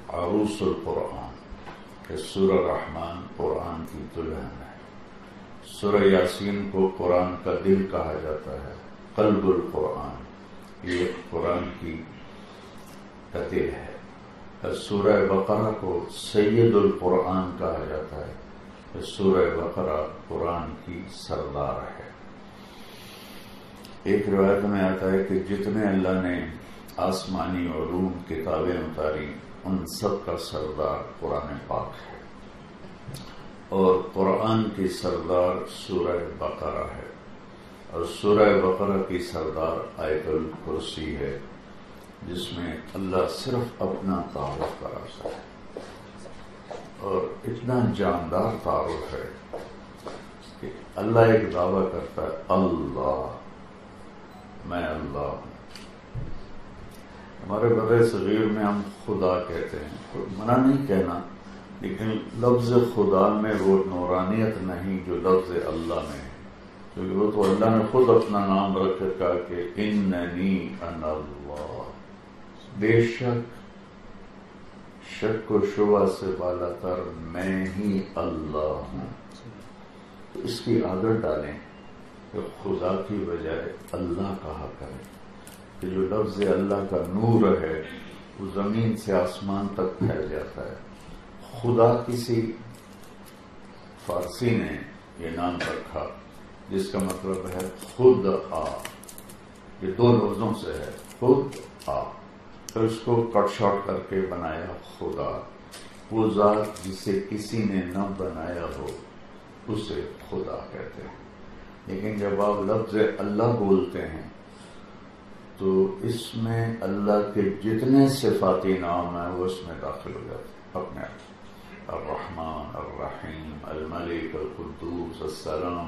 عروس القرآن کہ سورہ رحمان قرآن کی دلہن ہے. سورہ یاسین کو قرآن کا دل کہا جاتا ہے، قلب القرآن، یہ قرآن کی دل ہے. سورہ بقرہ کو سید القرآن کہا جاتا ہے. سورہ بقرہ قرآن کی سردار ہے. ایک روایت میں آتا ہے کہ جتنے اللہ نے آسمانی علوم کتابیں اتاری ان سب کا سردار قرآن پاک ہے، اور قرآن کی سردار سورہ بقرہ ہے، اور سورہ بقرہ کی سردار آیت الکرسی ہے، جس میں اللہ صرف اپنا تعارف کراتا ہے، اور اتنا جاندار تعارف ہے کہ اللہ ایک دعویٰ کرتا ہے، اللہ، میں اللہ ہوں. ہمارے بر صغیر میں ہم خدا کہتے ہیں، منع نہیں کہنا، لیکن لفظ خدا میں وہ نورانیت نہیں جو لفظ اللہ میں ہے، کیونکہ وہ تو اللہ نے خود اپنا نام رکھ کر کہا کہ اننی انا اللہ، بے شک، شک و شبہ سے بالا تر میں ہی اللہ ہوں. تو اس کی عادت ڈالیں کہ خدا کی بجائے اللہ کہا کریں، کہ جو لفظ اللہ کا نور ہے وہ زمین سے آسمان تک پھیل جاتا ہے. خدا کسی فارسی نے یہ نام رکھا جس کا مطلب ہے خود آ، یہ دو لفظوں سے ہے، خود آ، پھر اس کو کٹ شارٹ کر کے بنایا خدا. وہ ذات جسے کسی نے نہ بنایا ہو اسے خدا کہتے ہیں. لیکن جب آپ لفظ اللہ بولتے ہیں تو اس میں اللہ کے جتنے صفاتی نام ہیں وہ اس میں داخل ہو جاتے ہیں اپنے آپ. الرحمن، الرحیم، الملک، القدوس، السلام،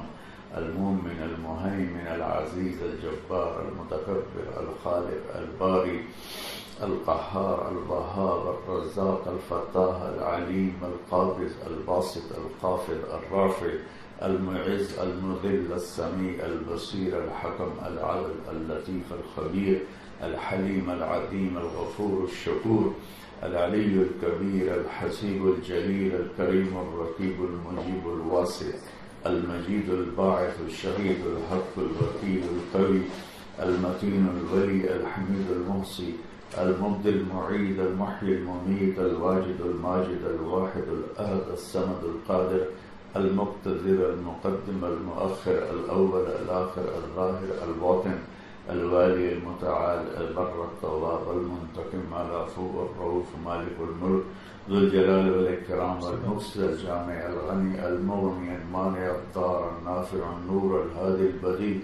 المؤمن، المہیمن، العزیز، الجبار، المتکبر، الخالق، الباری، القہار، الوہاب، الرزاق، الفتاح، العلیم، القابض، الباسط، الخافض، الرافع، المعز، المذل، السمیع، البصیر، الحکم، العدل، اللطیف، الخبیر، الحلیم، العظیم، الغفور، الشکور، العلی الکبیر، الحسیب، الجلیل، الکریم، الرقیب، المجیب، الواسع، المجید، الباعث، الشہید، الحق، الوکیل، القوی، المتین، الولی، الحمید، المحصی، المبدی، المعید، المحیی، الممیت، الواجد، الماجد، الواحد، الاحد، الصمد، القادر، المقتدر، المقدم، المؤخر، الاول، الاخر، الظاہر، الباطن، الوالی، المتعال، البر، التواب، المنتقم، العفو، الرؤوف، مالک الملک، ذو الجلال والاکرام، المحسن، الجامع، الغنی، المغنی، المانع، الضار، النافع، النور، الهادی، البدیع،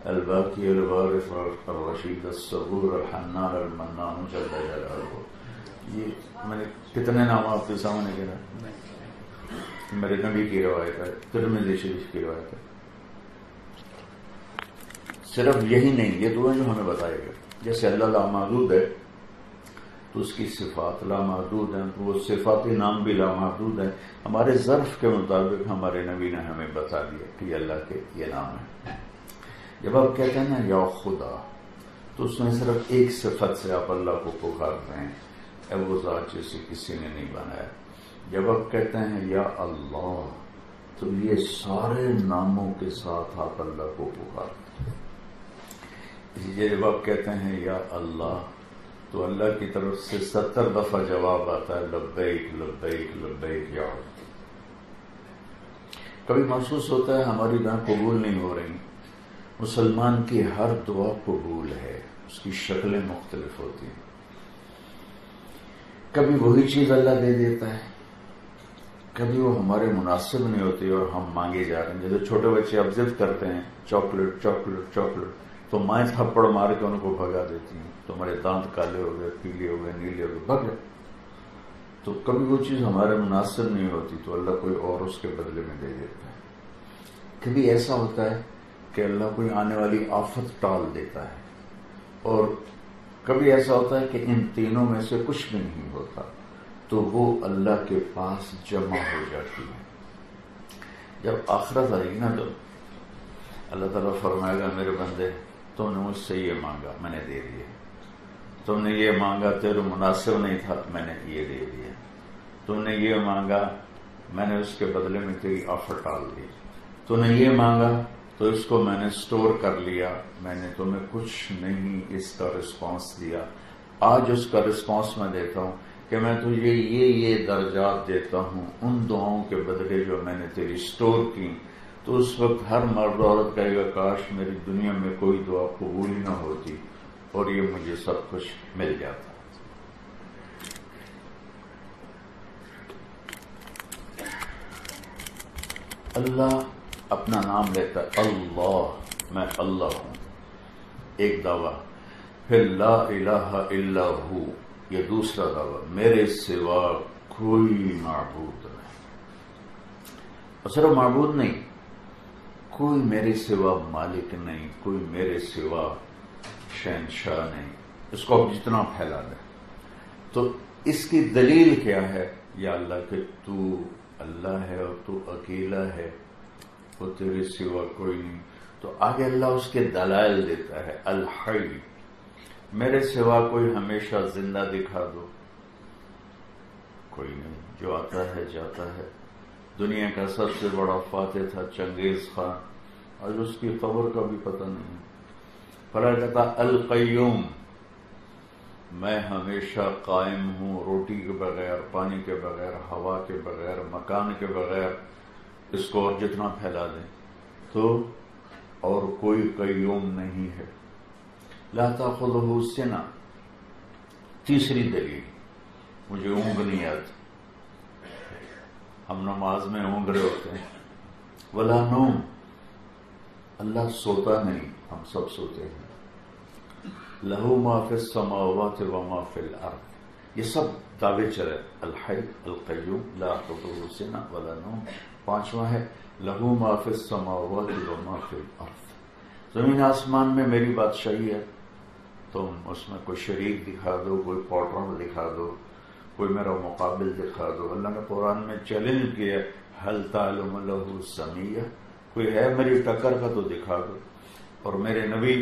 الباقی، الوارث، الرشید، الصبور، الحنان، المنان، جل جلالہ. یہ میں نے کتنے نام آپ کے سامنے گرا؟ میرے نبی کی روایت ہے، ترمذی شریف کی روایت ہے. صرف یہی نہیں، یہ دعا جو ہمیں بتائے گا، جیسے اللہ لامحدود ہے تو اس کی صفات لامحدود ہیں، تو وہ صفاتی نام بھی لامحدود ہیں. ہمارے ظرف کے مطابق ہمارے نبی نے ہمیں بتا دیا کہ یہ اللہ کے یہ نام ہے. جب آپ کہتے ہیں نا یا خدا، تو اس میں صرف ایک صفت سے آپ اللہ کو پکار رہے ہیں، اے وہ ذات جسے کسی نے نہیں بنایا. جب آپ کہتے ہیں یا اللہ، تو یہ سارے ناموں کے ساتھ آپ اللہ کو پکارتے ہیں. اسی لیے جب آپ کہتے ہیں یا اللہ، تو اللہ کی طرف سے 70 دفعہ جواب آتا ہے، لبیک لبیک لبیک یا اللہ. کبھی محسوس ہوتا ہے ہماری دعائیں قبول نہیں ہو رہی. مسلمان کی ہر دعا قبول ہے، اس کی شکلیں مختلف ہوتی ہیں. کبھی وہی چیز اللہ دے دیتا ہے، کبھی وہ ہمارے مناسب نہیں ہوتی اور ہم مانگے جا رہے ہیں. جیسے چھوٹے بچے اب ضد کرتے ہیں چاکلیٹ چاکلیٹ چاکلیٹ، تو مائیں تھپڑ مار کے ان کو بھگا دیتی ہیں، تمہارے دانت کالے ہو گئے، پیلے ہو گئے، نیلے ہو گئے، بھگ گئے. تو کبھی وہ چیز ہمارے مناسب نہیں ہوتی تو اللہ کوئی اور اس کے بدلے میں دے دیتا ہے. کبھی ایسا ہوتا ہے کہ اللہ کوئی آنے والی آفت ٹال دیتا ہے، اور کبھی ایسا ہوتا ہے کہ ان تینوں میں سے کچھ بھی نہیں ہوتا، تو وہ اللہ کے پاس جمع ہو جاتی ہے. جب آخرت آئے گی نا، تو اللہ تعالیٰ فرمائے گا میرے بندے تم نے مجھ سے یہ مانگا، میں نے دے دیا. تم نے یہ مانگا تیرے مناسب نہیں تھا، میں نے یہ دے دیا، تم نے یہ مانگا میں نے اس کے بدلے میں تیری آفر ٹال دی، تو نے یہ مانگا تو اس کو میں نے سٹور کر لیا، میں نے تمہیں کچھ نہیں اس کا رسپانس دیا، آج اس کا رسپانس میں دیتا ہوں کہ میں تجھے یہ درجات دیتا ہوں ان دعاؤں کے بدلے جو میں نے تیری سٹور کی۔ تو اس وقت ہر مرد عورت کہے گا کاش میری دنیا میں کوئی دعا قبول ہی نہ ہوتی اور یہ مجھے سب کچھ مل جاتا۔ اللہ اپنا نام لیتا ہے، اللہ، میں اللہ ہوں، ایک دعویٰ، پھر لا الہ الا ہو، یہ دوسرا دعویٰ، میرے سوا کوئی معبود نہیں، اور صرف معبود نہیں، کوئی میرے سوا مالک نہیں، کوئی میرے سوا شہنشاہ نہیں، اس کو اب جتنا پھیلا دے۔ تو اس کی دلیل کیا ہے؟ یا اللہ کہ تو اللہ ہے اور تو اکیلا ہے اور تیرے سوا کوئی نہیں۔ تو آگے اللہ اس کے دلائل دیتا ہے، الحی، میرے سوا کوئی ہمیشہ زندہ دکھا دو، کوئی نہیں، جو آتا ہے جاتا ہے۔ دنیا کا سب سے بڑا فاتح تھا چنگیز خان، آج اس کی قبر کا بھی پتہ نہیں۔ پھر کہتا القیوم، میں ہمیشہ قائم ہوں، روٹی کے بغیر، پانی کے بغیر، ہوا کے بغیر، مکان کے بغیر، اس کو اور جتنا پھیلا دیں تو اور کوئی قیوم نہیں ہے۔ لا تأخذہ سنہ، تیسری دلیل، مجھے اونگ نہیں آتی، ہم نماز میں اونگ رہے ہوتے ہیں، ولا نوم، اللہ سوتا نہیں، ہم سب سوتے ہیں، لہو ما فی السماوات و ما فی الارض، یہ سب دعوے چلے، الحی القیوم لا تأخذہ سنہ ولا نوم۔ پانچواں ہے لہو ما فی السماوات و ما فی الارض، زمین آسمان میں میری بادشاہی ہے، تم اس میں کوئی شریک دکھا دو، کوئی پارٹنر دکھا دو، کوئی میرا مقابل دکھا دو۔ اللہ نے قرآن میں چیلنج کیا، هل تعلم له سمیہ، کوئی ہے میری ٹکر کا تو دکھا دو۔ اور میرے نبی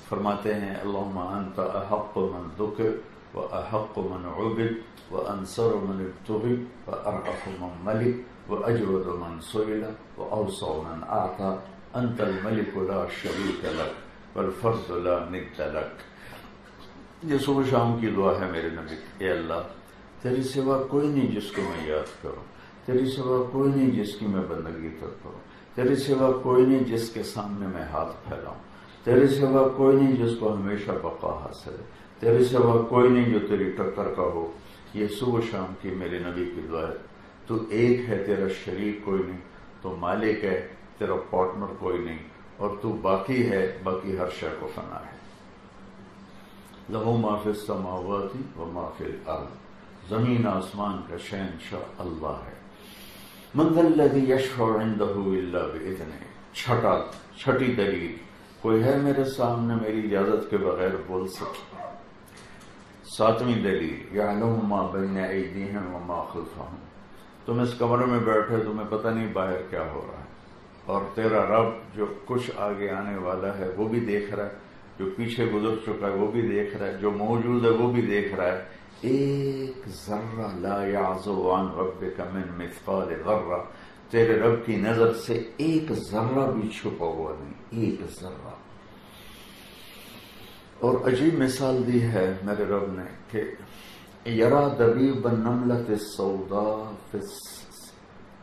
فرماتے ہیں اللہم انت احق من ذکر و احق من عبد و انصر من ابتغی و ارحف من ملک و اجود من سئل و اوسع من اعطى، انت الملک لا شریک لک والفرد لا ند لک۔ یہ صبح شام کی دعا ہے میرے نبی، اے اللہ تیری سوا کوئی نہیں جس کو میں یاد کروں، تیری سوا کوئی نہیں جس کی میں بندگی کروں، تیری سوا کوئی نہیں جس کے سامنے میں ہاتھ پھیلاؤں، تیرے سوا کوئی نہیں جس کو ہمیشہ بقا حاصل ہے، تیرے سوا کوئی نہیں جو تیری ٹکر کا ہو۔ یہ صبح شام کی میرے نبی کی دعا ہے۔ تو ایک ہے، تیرا شریک کوئی نہیں، تو مالک ہے، تیرا پارٹنر کوئی نہیں، اور تو باقی ہے، باقی ہر شے کو فنا ہے۔ لہو ما فی السماوات و ما فی الارض، زمین آسمان کا شہنشاہ اللہ ہے۔ من ذا الذی یشفع عنده الا باذنہ، چھٹی دلیل، کوئی ہے میرے سامنے میری اجازت کے بغیر بول سکتا۔ ساتویں دلیل، یعلم ما بین ایدیہم وما خلفہم، تم اس کمرے میں بیٹھے، تمہیں پتہ نہیں باہر کیا ہو رہا ہے، اور تیرا رب جو کچھ آگے آنے والا ہے وہ بھی دیکھ رہا ہے، جو پیچھے گزر چکا ہے وہ بھی دیکھ رہا ہے، جو موجود ہے وہ بھی دیکھ رہا ہے۔ ایک ذرہ لا یعزب عن ربک من مثقال ذرہ، تیرے رب کی نظر سے ایک ذرہ بھی چھپا ہوا نہیں، ایک ذرہ۔ اور عجیب مثال دی ہے میرے رب نے کہ یرا دبیب النملۃ السوداء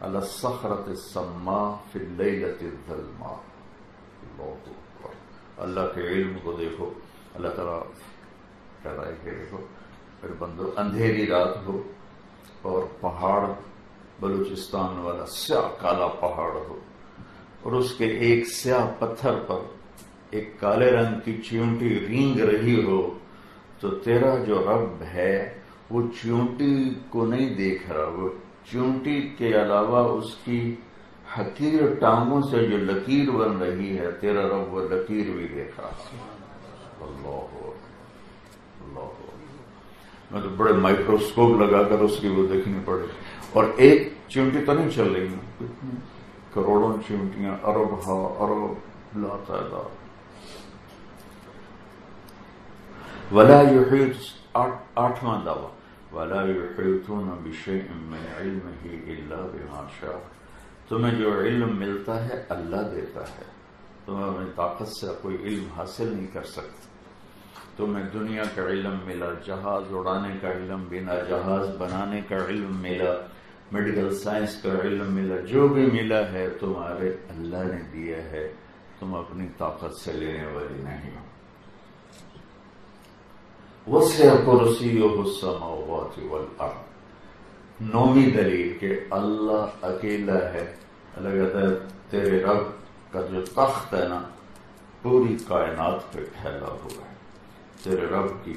علی الصخرۃ السماء فی اللیلۃ الظلماء۔ اللہ اکبر، اللہ کے علم کو دیکھو، اللہ تعالیٰ کہہ رہا ہے کہ دیکھو میرے بندو، اندھیری رات ہو اور پہاڑ بلوچستان والا سیاہ کالا پہاڑ ہو، اور اس کے ایک سیاہ پتھر پر ایک کالے رنگ کی چیونٹی رینگ رہی ہو، تو تیرا جو رب ہے وہ چیونٹی کو نہیں دیکھ رہا، وہ چیونٹی کے علاوہ اس کی حقیر ٹانگوں سے جو لکیر بن رہی ہے، تیرا رب وہ لکیر بھی دیکھ رہا۔ اللہ اللہ، میں تو بڑے مائکروسکوپ لگا کر اس کی وہ دیکھنی پڑے، اور ایک چیونٹی تو نہیں چل رہی، کتنی کروڑوں چیونٹیاں، ارب لا تعداد۔ ولا یحیط، آٹھواں دعویٰ، ولا یحیطون بشیء من علمہ الا بما شاء، تمہیں جو علم ملتا ہے اللہ دیتا ہے، تمہیں اپنی طاقت سے کوئی علم حاصل نہیں کر سکتے۔ تمہیں دنیا کا علم ملا، جہاز اڑانے کا علم ملا، جہاز بنانے کا علم ملا، میڈیکل سائنس کا علم ملا، جو بھی ملا ہے تمہارے اللہ نے دیا ہے، تم اپنی طاقت سے لینے والی نہیں ہو۔ وسع کرسیہ السماوات والارض، نویں دلیل کہ اللہ اکیلا ہے۔ اللہ کہتا ہے تیرے رب کا جو تخت ہے نا پوری کائنات پہ پھیلا ہوا ہے، تیرے رب کی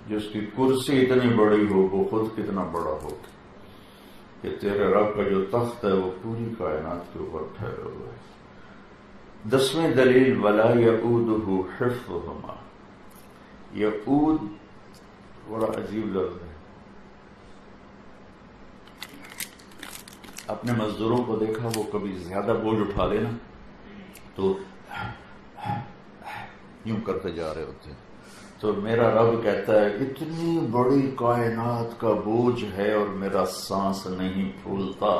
جس کی کرسی اتنی بڑی ہو وہ خود کتنا بڑا ہو کہ تیرے رب کا جو تخت ہے وہ پوری کائنات کے اوپر پھیلا ہوا ہے۔ 10ویں دلیل ولا یؤودہ حفظہما، یعود بڑا عجیب لفظ ہے۔ اپنے مزدوروں کو دیکھا وہ کبھی زیادہ بوجھ اٹھا لینا تو یوں کرتے جا رہے ہوتے ہیں، تو میرا رب کہتا ہے اتنی بڑی کائنات کا بوجھ ہے اور میرا سانس نہیں پھولتا،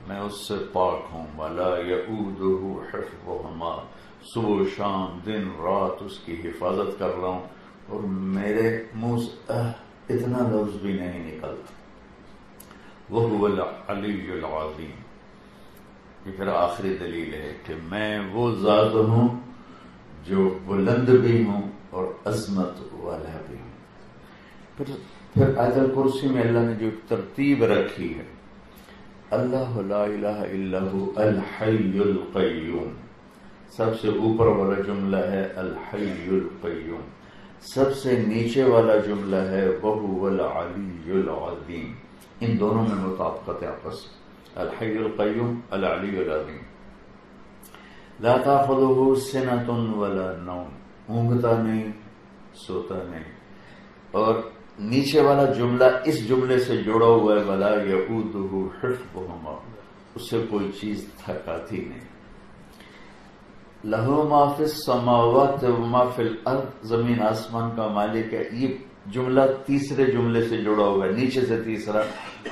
میں اس سے پاک ہوں۔ ولا یؤودہ حفظہما، صبح شام دن رات اس کی حفاظت کر رہا ہوں اور میرے منہ سے اتنا لفظ بھی نہیں نکلتا۔ وہو العلی العظیم، یہ پھر آخری دلیل ہے کہ میں وہ ذات ہوں جو بلند بھی ہوں اور عظمت والا بھی ہوں۔ پھر آیت الکرسی میں اللہ نے جو ترتیب رکھی ہے، اللہ لا الہ الا هو الحی القیوم، سب سے اوپر والا جملہ ہے الحی القیوم، سب سے نیچے والا جملہ ہے وہو العلی العظیم، ان دونوں میں مطابقت آپس، الحی القیوم العلی العظیم۔ لا تاخذہ سنۃ ولا نوم، اونگتا نہیں سوتا نہیں، اور نیچے والا جملہ اس جملے سے جڑا ہوا ہے ولا یؤودہ حفظہما، اس سے کوئی چیز تھکاتی نہیں۔ لہ ما فی السماوات وما فی الارض، زمین آسمان کا مالک ہے، یہ جملہ تیسرے جملے سے جڑا ہوا ہے، نیچے سے تیسرا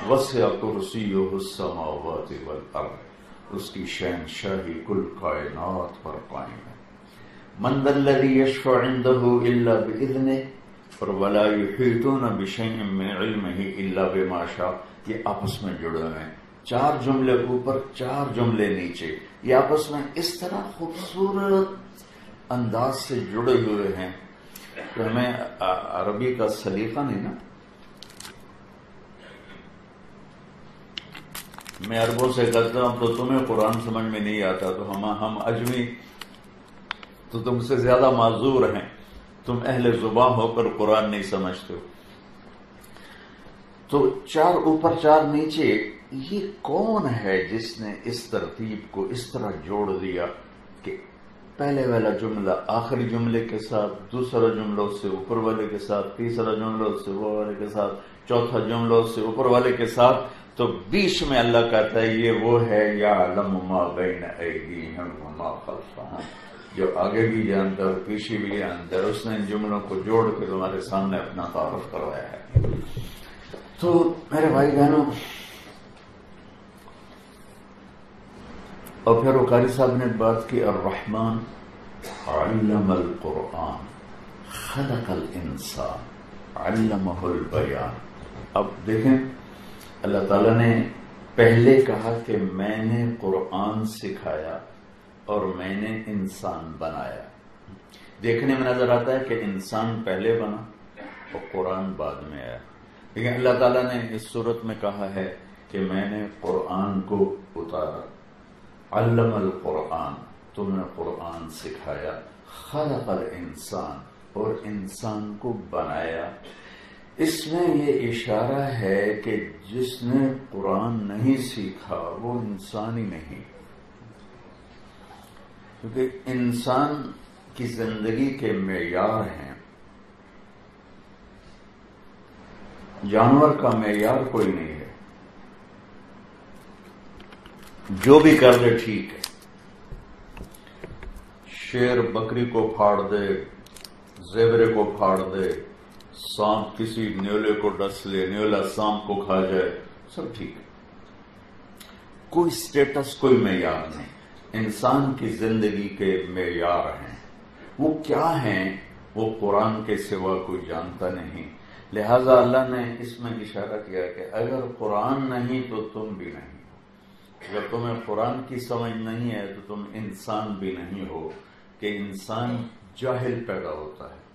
وسع کرسیہ السماوات والارض، اس کی شہنشاہی کل کائنات پر قائم ہے۔ من ذا الذی یشفع عندہ الا باذنہ، اور ولا یحیطون بشیء من علمہ الا بما شاء، یہ آپس میں جڑے ہوئے ہیں، 4 جملے اوپر 4 جملے نیچے، یہ آپس میں اس طرح خوبصورت انداز سے جڑے ہوئے ہیں کہ ہمیں عربی کا سلیقہ نہیں نا، میں عربوں سے کہتا ہوں تو تمہیں قرآن سمجھ میں نہیں آتا، تو ہم اجمی تو تم سے زیادہ معذور ہیں، تم اہل زباں ہو کر قرآن نہیں سمجھتے ہو۔ تو 4 اوپر 4 نیچے، یہ کون ہے جس نے اس ترتیب کو اس طرح جوڑ دیا کہ پہلے والا جملہ آخری جملے کے ساتھ، دوسرا جملہ اس سے اوپر والے کے ساتھ، تیسرا جملہ اس سے اوپر والے کے ساتھ، چوتھا جملہ اس سے اوپر والے کے ساتھ، تو بیچ میں اللہ کہتا ہے یہ وہ ہے یعلم ما بین ایدیہم وما خلفہم، جو آگے بھی جانتا ہے اور پیچھے بھی جانتا ہے، اس نے ان جملوں کو جوڑ کے تمہارے سامنے اپنا تعارف کروایا ہے۔ تو میرے بھائی بہنوں، اور پھر وہ قاری صاحب نے بات کی الرحمن علم القرآن خلق الانسان علمہ البیان۔ اب دیکھیں اللہ تعالیٰ نے پہلے کہا کہ میں نے قرآن سکھایا اور میں نے انسان بنایا۔ دیکھنے میں نظر آتا ہے کہ انسان پہلے بنا اور قرآن بعد میں آیا، لیکن اللہ تعالیٰ نے اس صورت میں کہا ہے کہ میں نے قرآن کو اتارا، علم القرآن، تم نے قرآن سکھایا، خلق الانسان، اور انسان کو بنایا۔ اس میں یہ اشارہ ہے کہ جس نے قرآن نہیں سیکھا وہ انسان ہی نہیں، کیونکہ انسان کی زندگی کے معیار ہیں، جانور کا معیار کوئی نہیں ہے، جو بھی کر دے ٹھیک ہے، شیر بکری کو پھاڑ دے، زیورے کو پھاڑ دے، سانپ کسی نیولے کو ڈس لے، نیولا سانپ کو کھا جائے، سب ٹھیک ہے، کوئی سٹیٹس، کوئی معیار نہیں۔ انسان کی زندگی کے معیار ہیں، وہ کیا ہیں وہ قرآن کے سوا کوئی جانتا نہیں۔ لہذا اللہ نے اس میں اشارہ کیا کہ اگر قرآن نہیں تو تم بھی نہیں، اگر تمہیں قرآن کی سمجھ نہیں ہے تو تم انسان بھی نہیں ہو، کہ انسان جاہل پیدا ہوتا ہے۔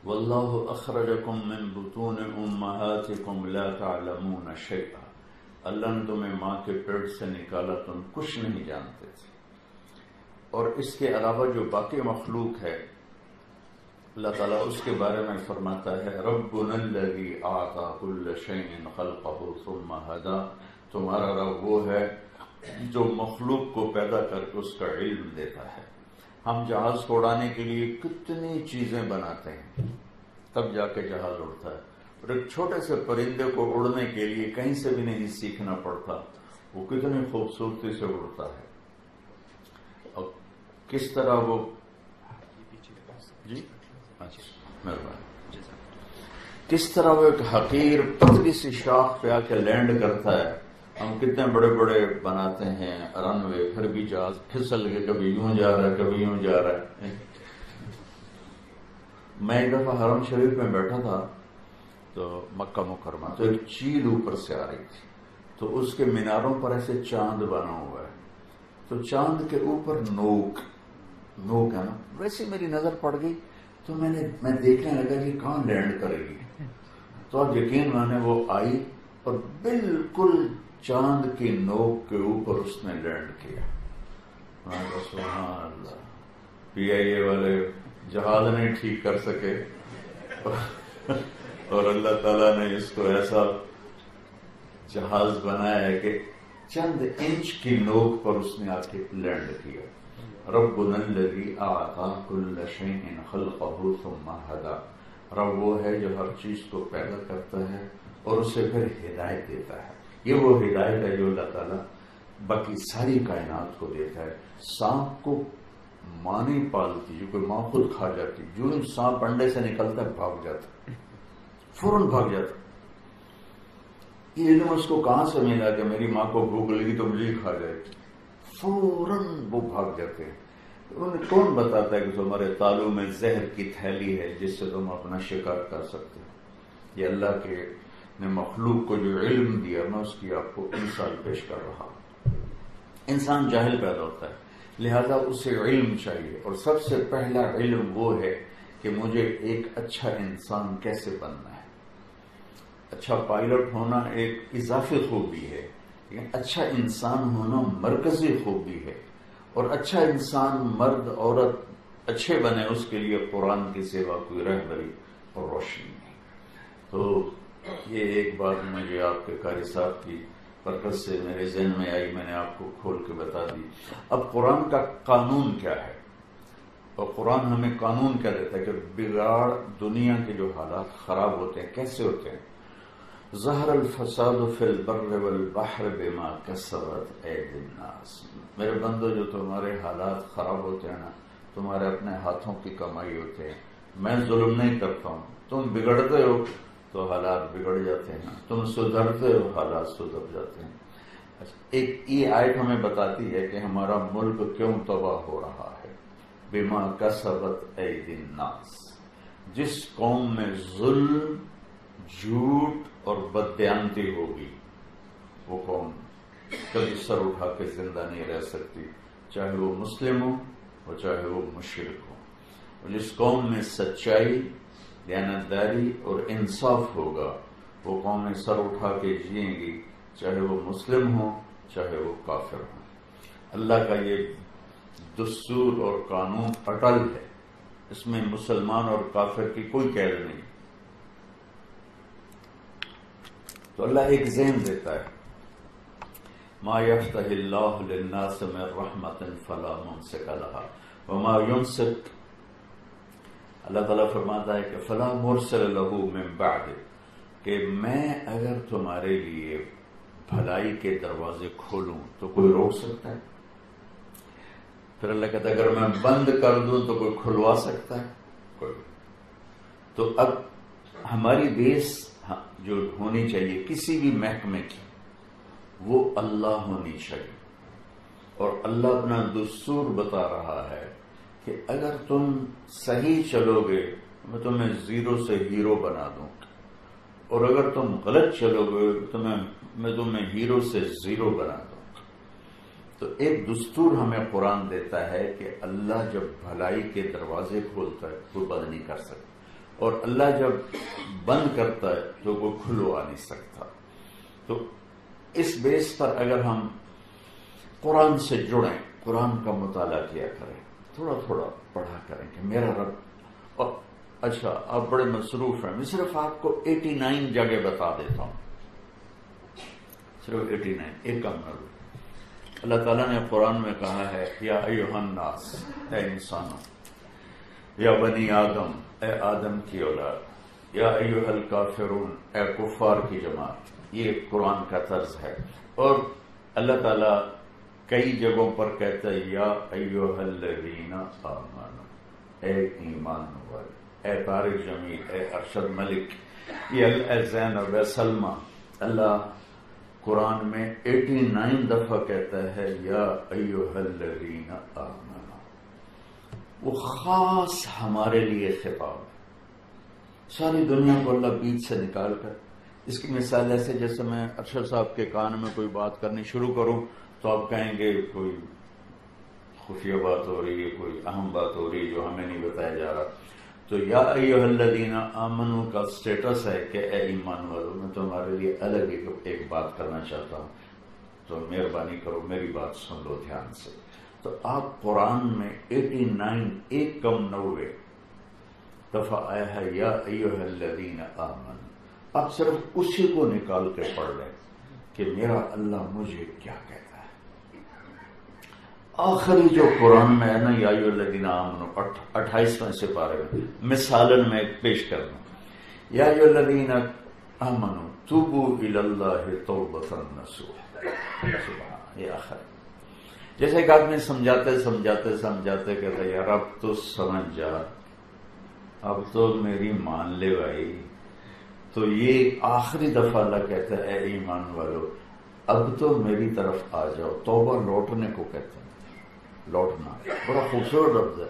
واللہ اخرجکم من بطون امہاتکم لا تعلمون شیئا، اللہ نے تمہیں ماں کے پیٹ سے نکالا، تم کچھ نہیں جانتے تھے۔ اور اس کے علاوہ جو باقی مخلوق ہے اللہ تعالیٰ اس کے بارے میں فرماتا ہے ربنا الذی اعطی کل شیء خلقہ ثم ہدی، تمہارا رب وہ ہے جو مخلوق کو پیدا کر کے اس کا علم دیتا ہے۔ ہم جہاز کو اڑانے کے لیے کتنی چیزیں بناتے ہیں تب جا کے جہاز اڑتا ہے، اور ایک چھوٹے سے پرندے کو اڑنے کے لیے کہیں سے بھی نہیں سیکھنا پڑتا، وہ کتنی خوبصورتی سے اڑتا ہے۔ اور کس طرح وہ جی مہربانی کس طرح وہ ایک حقیر پتلی سی شاخ پہ آ کے لینڈ کرتا ہے۔ ہم کتنے بڑے بڑے بناتے ہیں رن وے، پھر بھی جہاز پھسل کے کبھی یوں جا رہا ہے کبھی یوں جا رہا ہے۔ میں ایک دفعہ حرم شریف میں بیٹھا تھا تو مکہ مکرمہ، تو ایک چیل اوپر سے آ رہی تھی، تو اس کے میناروں پر ایسے چاند بنا ہوا ہے، تو چاند کے اوپر نوک ہے نا، ویسے میری نظر پڑ گئی تو میں دیکھنے لگا کہ کہاں لینڈ کرے گی، تو آپ یقین مانے وہ آئی اور بالکل چاند کی نوک کے اوپر اس نے لینڈ کیا۔ سبحان اللہ، پی آئی اے والے جہاز نہیں ٹھیک کر سکے اور اللہ تعالیٰ نے اس کو ایسا جہاز بنایا ہے کہ چند انچ کی نوک پر اس نے آ کے لینڈ کیا۔ ربنا الذی اعطی کل شیء خلقہ ثم ہدی، رب وہ ہے جو ہر چیز کو پیدا کرتا ہے اور اسے پھر ہدایت دیتا ہے۔ یہ وہ ہدایت ہے جو اللہ تعالیٰ باقی ساری کائنات کو دیتا ہے۔ سانپ کو ماں نہیں پالتی، جو کہ ماں خود کھا جاتی، جو سانپ انڈے سے نکلتا ہے بھاگ جاتا، فوراً بھاگ جاتا۔ یہ علم اس کو کہاں سے ملا کہ میری ماں کو بھوک لگی تو مجھے کھا جائے گی؟ فوراً وہ بھاگ جاتے ہیں۔ انہیں کون بتاتا ہے کہ تمہارے تالو میں زہر کی تھیلی ہے جس سے تم اپنا شکار کر سکتے ہو؟ یہ اللہ کے نے مخلوق کو جو علم دیا، میں اس کی آپ کو مثال پیش کر رہا ہوں۔ انسان جاہل پیدا ہوتا ہے، لہذا اسے علم چاہیے، اور سب سے پہلا علم وہ ہے کہ مجھے ایک اچھا انسان کیسے بننا ہے۔ اچھا پائلٹ ہونا ایک اضافی خوبی ہے، لیکن اچھا انسان ہونا مرکزی خوبی ہے، اور اچھا انسان مرد عورت اچھے بنے اس کے لیے قرآن کے سوا کوئی رہبری اور روشنی نہیں۔ تو یہ ایک بات مجھے آپ کے قاری صاحب کی برکت سے میرے ذہن میں آئی، میں نے آپ کو کھول کے بتا دی۔ اب قرآن کا قانون کیا ہے، اور قرآن ہمیں قانون کیا دیتا ہے کہ بگاڑ دنیا کے جو حالات خراب ہوتے ہیں کیسے ہوتے ہیں۔ ظہر الفساد فی البر والبحر بما کسبت ایدی الناس، میرے بندو جو تمہارے حالات خراب ہوتے ہیں نا، تمہارے اپنے ہاتھوں کی کمائی ہوتے ہیں۔ میں ظلم نہیں کرتا ہوں، تم بگڑتے ہو تو حالات بگڑ جاتے ہیں، تم سدھرتے ہو حالات سدھر جاتے ہیں۔ ایک یہ آیت ہمیں بتاتی ہے کہ ہمارا ملک کیوں تباہ ہو رہا ہے۔ بما کسبت ایدی الناس، جس قوم میں ظلم، جھوٹ اور بددیانتی ہوگی وہ قوم کبھی سر اٹھا کے زندہ نہیں رہ سکتی، چاہے وہ مسلم ہو اور چاہے وہ مشرک ہو۔ اور جس قوم میں سچائی، دیانتداری اور انصاف ہوگا وہ قومیں سر اٹھا کے جئیں گی، چاہے وہ مسلم ہو چاہے وہ کافر ہو۔ اللہ کا یہ دستور اور قانون اٹل ہے، اس میں مسلمان اور کافر کی کوئی قید نہیں۔ تو اللہ ایک ذہن دیتا ہے، ما یفتح اللہ للناس من رحمت فلا ممسک لها وما یمسک، اللہ تعالیٰ فرماتا ہے کہ فلا مرسل له من بعد، کہ میں اگر تمہارے لیے بھلائی کے دروازے کھولوں تو کوئی روک سکتا ہے؟ پھر اللہ کہتا ہے اگر میں بند کر دوں تو کوئی کھلوا سکتا ہے؟ کوئی. تو اب ہماری بیس جو ہونی چاہیے کسی بھی محکمے کی وہ اللہ ہونی چاہیے. اور اللہ اپنا دستور بتا رہا ہے کہ اگر تم صحیح چلو گے میں تمہیں زیرو سے ہیرو بنا دوں، اور اگر تم غلط چلو گے تو میں تمہیں ہیرو سے زیرو بنا دوں. تو ایک دستور ہمیں قرآن دیتا ہے کہ اللہ جب بھلائی کے دروازے کھولتا ہے تو بند نہیں کر سکتا، اور اللہ جب بند کرتا ہے تو وہ کھلوا نہیں سکتا. تو اس بیس پر اگر ہم قرآن سے جڑیں، قرآن کا مطالعہ کیا کریں، تھوڑا تھوڑا پڑھا کریں کہ میرا رب. اور اچھا آپ بڑے مصروف ہیں، میں صرف آپ کو 89 جگہ بتا دیتا ہوں، صرف 89 ایک کم نہ. اللہ تعالیٰ نے قرآن میں کہا ہے یا ایھا الناس، اے انسانوں، یا بنی آدم، اے آدم کی اولاد، یا ایھا الکافرون، اے کفار کی جماعت. یہ قرآن کا طرز ہے. اور اللہ تعالیٰ کئی جگہوں پر کہتا ہے یا ایھا الذین آمنوا، اے ایمان والے، اے طارق جمیل، اے ارشد ملک، اے زینب، اے سلمہ. اللہ قرآن میں 89 دفعہ کہتا ہے یا ایھا الذین آمنوا. وہ خاص ہمارے لیے خطاب ہے. ساری دنیا کو اللہ بیچ سے نکال کر، اس کی مثال ایسے جیسے میں ارشد صاحب کے کان میں کوئی بات کرنی شروع کروں تو آپ کہیں گے کوئی خفیہ بات ہو رہی ہے، کوئی اہم بات ہو رہی ہے جو ہمیں نہیں بتایا جا رہا. تو یا ایھا الذین آمنوا کا سٹیٹس ہے کہ اے ایمان والو، میں تمہارے لیے الگ ایک بات کرنا چاہتا ہوں، تو مہربانی کرو میری بات سن لو دھیان سے. تو آپ قرآن میں 89 ایک کم 90 دفعہ آیا ہے یا ایھا الذین آمنوا. آپ صرف اسی کو نکال کے پڑھ لیں کہ میرا اللہ مجھے کیا کہتا ہے. آخری جو قرآن میں ہے نا یا ایھا الذین آمنوا 28ویں سپارے میں مثالن میں پیش کر دوں. یا ایھا الذین آمنوا توبوا الی اللہ توبۃ نصوحا. یہ آخر جیسے کہ آدمی سمجھاتے کہتا یار اب تو سمجھ جا، اب تو میری مان لے بھائی. تو یہ آخری دفعہ اللہ کہتا ہے اے ایمان والو اب تو میری طرف آ جاؤ. توبہ لوٹنے کو کہتے ہیں، لوٹنا بڑا خوبصورت لفظ ہے.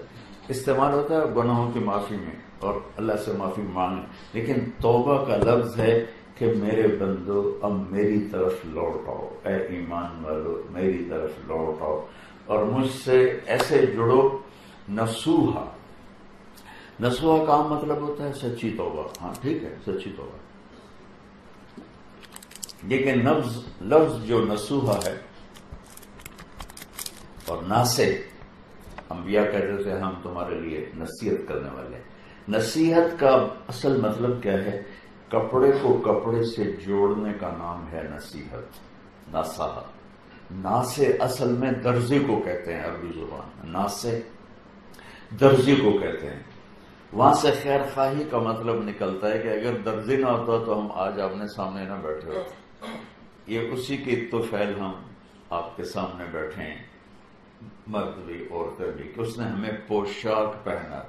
استعمال ہوتا ہے گناہوں کی معافی میں اور اللہ سے معافی مانگنے، لیکن توبہ کا لفظ ہے کہ میرے بندو اب میری طرف لوٹ آؤ، اے ایمان والو میری طرف لوٹ آؤ اور مجھ سے ایسے جڑو. نصوحا، نصوحا کا مطلب ہوتا ہے سچی توبہ. ہاں ٹھیک ہے، سچی توبہ. لیکن لفظ جو نصوحا ہے اور ناصح، انبیاء کہتے تھے ہم تمہارے لیے نصیحت کرنے والے. نصیحت کا اصل مطلب کیا ہے؟ کپڑے کو کپڑے سے جوڑنے کا نام ہے نصیحت، ناصح. ناصح اصل میں درزی کو کہتے ہیں، عربی زبان ناصح درزی کو کہتے ہیں. وہاں سے خیر خواہی کا مطلب نکلتا ہے کہ اگر درزی نہ ہوتا تو ہم آج اپنے سامنے نہ بیٹھے ہوتے. یہ اسی کی توفیل ہم آپ کے سامنے بیٹھے ہیں، مرد بھی عورتیں بھی، کہ اس نے ہمیں پوشاک پہنا.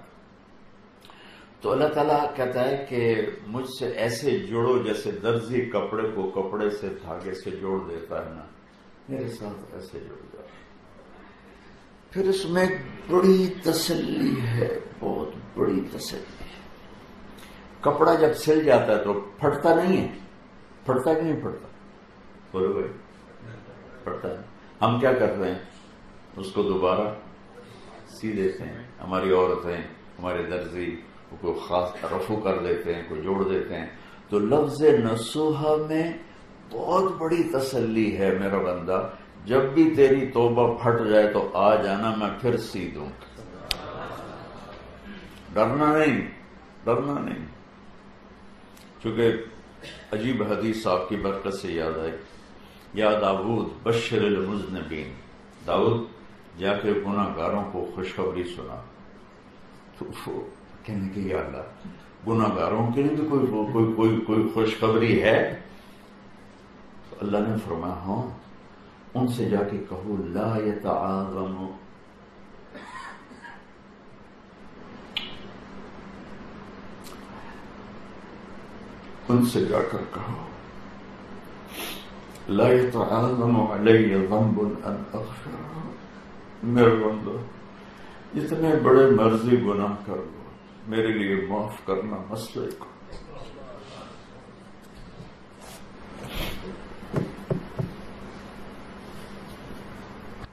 تو اللہ تعالیٰ کہتا ہے کہ مجھ سے ایسے جڑو جیسے درزی کپڑے کو کپڑے سے دھاگے سے جوڑ دیتا ہے نا، میرے ساتھ ایسے جڑ جاؤ. پھر اس میں بڑی تسلی ہے، بہت بڑی تسلی. کپڑا جب سل جاتا ہے تو پھٹتا نہیں ہے، پھٹتا کہ نہیں پھٹتا؟ بولو بھائی، پھٹتا ہے. ہم کیا کرتے ہیں؟ اس کو دوبارہ سی دیتے ہیں. ہماری عورتیں، ہمارے درزی کوئی خاص رفو کر دیتے ہیں، کوئی جوڑ دیتے ہیں. تو لفظ نصوحا میں بہت بڑی تسلی ہے میرا بندہ، جب بھی تیری توبہ پھٹ جائے تو آ جانا، میں پھر سی دوں. ڈرنا نہیں. چونکہ عجیب حدیث آپ کی برکت سے یاد آئی. یا داؤد بشر المذنبین، داؤد جا کے گناہ گاروں کو خوشخبری سنا. تو کہنے کہ یا اللہ گناہ گاروں کے لیے بھی کوئی خوشخبری ہے؟ تو اللہ نے فرمایا ہاں، ان سے جا کے کہو لا یتعاظم ان سے جا کر کہو لا يتعاظم علی ذنب ان اغفر، میرے بندو جتنے بڑے مرضی گناہ کر لو میرے لیے معاف کرنا مسئلے کو۔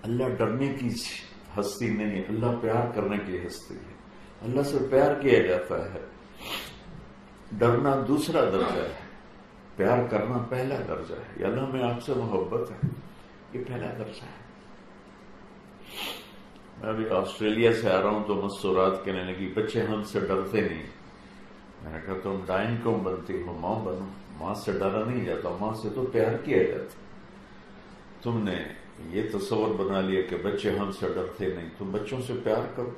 اللہ ڈرنے کی ہستی نہیں، اللہ پیار کرنے کی ہستی ہے، اللہ سے پیار کیا جاتا ہے۔ ڈرنا دوسرا درجہ ہے، پیار کرنا پہلا درجہ ہے۔ یا اللہ میں آپ سے محبت ہے، یہ پہلا درجہ ہے۔ میں ابھی آسٹریلیا سے آ رہا ہوں تو مستورات کہنے لگی بچے ہم سے ڈرتے نہیں۔ میں نے کہا تم ڈائن کیوں بنتی ہو، ماں بنو، ماں سے ڈرا نہیں جاتا، ماں سے تو پیار کیا جاتا۔ تم نے یہ تصور بنا لیا کہ بچے ہم سے ڈرتے نہیں، تم بچوں سے پیار کرو،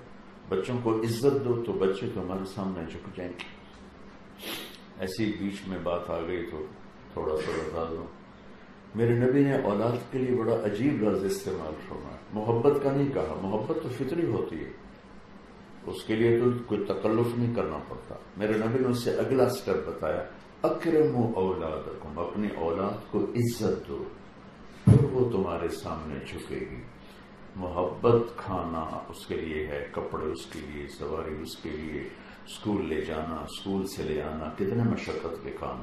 بچوں کو عزت دو تو بچے تمہارے سامنے جھک جائیں گے۔ ایسی بیچ میں بات آ گئی تو تھوڑا سا بتا دوں، میرے نبی نے اولاد کے لیے بڑا عجیب لفظ استعمال فرمایا، محبت کا نہیں کہا، محبت تو فطری ہوتی ہے، اس کے لیے تو کوئی تکلف نہیں کرنا پڑتا۔ میرے نبی نے اس سے اگلا سٹیپ بتایا، اکرموا اولادکم، اپنی اولاد کو عزت دو پھر وہ تمہارے سامنے جھکے گی۔ محبت کھانا اس کے لیے ہے، کپڑے اس کے لیے، سواری اس کے لیے، اسکول لے جانا، اسکول سے لے آنا، کتنے مشقت کے کام۔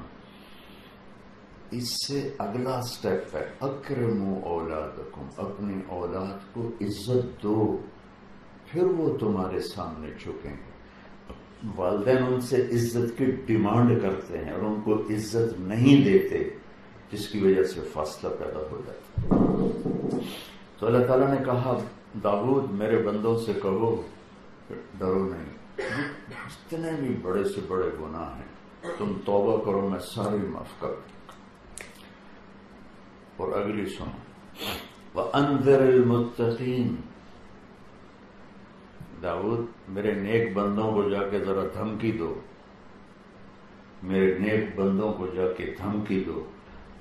اس سے اگلا سٹیپ ہے اکرموا اولادکم، اپنی اولاد کو عزت دو پھر وہ تمہارے سامنے جھکیں گے۔ والدین ان سے عزت کی ڈیمانڈ کرتے ہیں اور ان کو عزت نہیں دیتے، جس کی وجہ سے فاصلہ پیدا ہو جاتا ہے۔ تو اللہ تعالیٰ نے کہا داؤد میرے بندوں سے کہو ڈرو نہیں، جتنے بھی بڑے سے بڑے گناہ ہیں تم توبہ کرو، میں سارے معاف کر دوں۔ اور اگلی سنو، وَأَنذِرِ الْمُتَّقِينَ، داؤد میرے نیک بندوں کو جا کے ذرا دھمکی دو، میرے نیک بندوں کو جا کے دھمکی دو،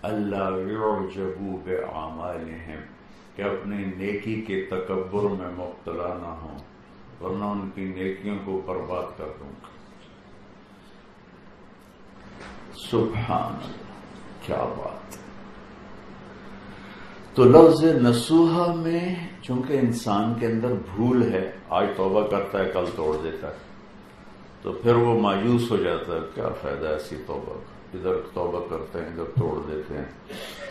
اللہ يعجبوا بأعمالهم، کہ اپنی نیکی کے تکبر میں مبتلا نہ ہوں ورنہ ان کی نیکیوں کو برباد کر دوں گا۔ سبحان اللہ، کیا بات۔ تو لفظ نصوحہ میں چونکہ انسان کے اندر بھول ہے، آج توبہ کرتا ہے کل توڑ دیتا ہے، تو پھر وہ مایوس ہو جاتا ہے، کیا فائدہ ایسی توبہ کا، ادھر توبہ کرتے ہیں ادھر توڑ دیتے ہیں۔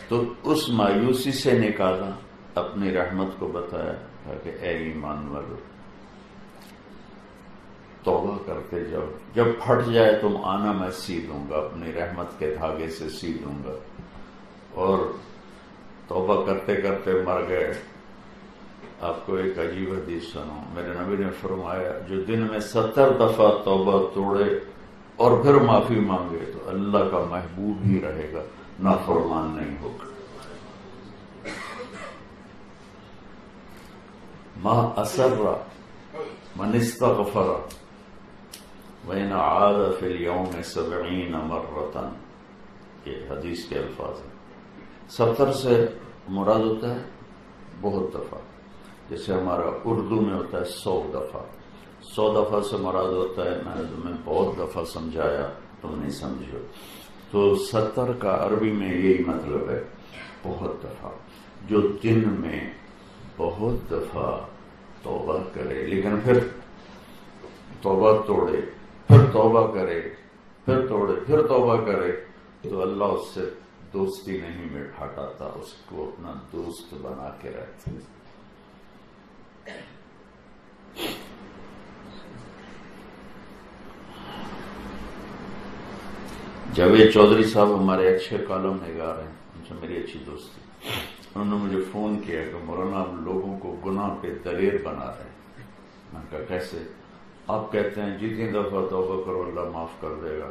تو اس مایوسی سے نکالا، اپنی رحمت کو بتایا کہ اے ایمان والو توبہ کرتے جاؤ، جب پھٹ جائے تم آنا میں سی دوں گا، اپنی رحمت کے دھاگے سے سی دوں گا۔ اور توبہ کرتے کرتے مر گئے۔ آپ کو ایک عجیب حدیث سنوں، میرے نبی نے فرمایا جو دن میں 70 دفعہ توبہ توڑے اور پھر معافی مانگے تو اللہ کا محبوب ہی رہے گا، نافرمان نہیں ہوگا۔ ما اسر من استغفر وإن عاد في اليوم 70 مرة، یہ حدیث کے الفاظ ہیں۔ 70 سے مراد ہوتا ہے بہت دفعہ، جیسے ہمارا اردو میں ہوتا ہے 100 دفعہ، 100 دفعہ سے مراد ہوتا ہے میں نے تمہیں بہت دفعہ سمجھایا تم نہیں سمجھو، تو 70 کا عربی میں یہی مطلب ہے بہت دفعہ، جو دن میں بہت دفعہ توبہ کرے لیکن پھر توبہ توڑے، پھر توبہ کرے، پھر توڑے، پھر توبہ کرے، تو اللہ اس سے دوستی نہیں ہٹاتا، اس کو اپنا دوست بنا کے رہتے۔ جاوید چودھری صاحب ہمارے اچھے کالم نگار ہیں، ان سے میری اچھی دوستی، انہوں نے مجھے فون کیا کہ مولانا آپ لوگوں کو گناہ پہ دلیر بنا رہے ہیں۔ میں نے کہا کیسے؟ آپ کہتے ہیں جتنی دفعہ توبہ کرو اللہ معاف کر دے گا،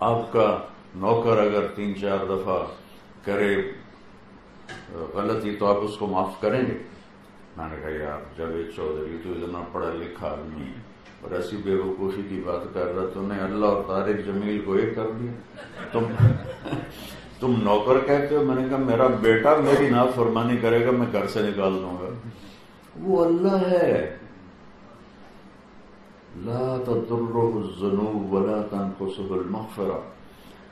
آپ کا نوکر اگر 3-4 دفعہ کرے غلطی تو آپ اس کو معاف کریں گے؟ میں نے کہا یار جاوید چودھری تو اتنا پڑھا لکھا آدمی ہے اور ایسی بے وقوفی کی بات کر رہا، تو نے اللہ اور طارق جمیل کو ایک کر دیا، تم نوکر کہتے ہو؟ میں نے کہا میرا بیٹا میری نافرمانی کرے گا میں گھر سے نکال دوں گا، وہ اللہ ہے۔ لا تضره الذنوب ولا تنقصه المغفرة،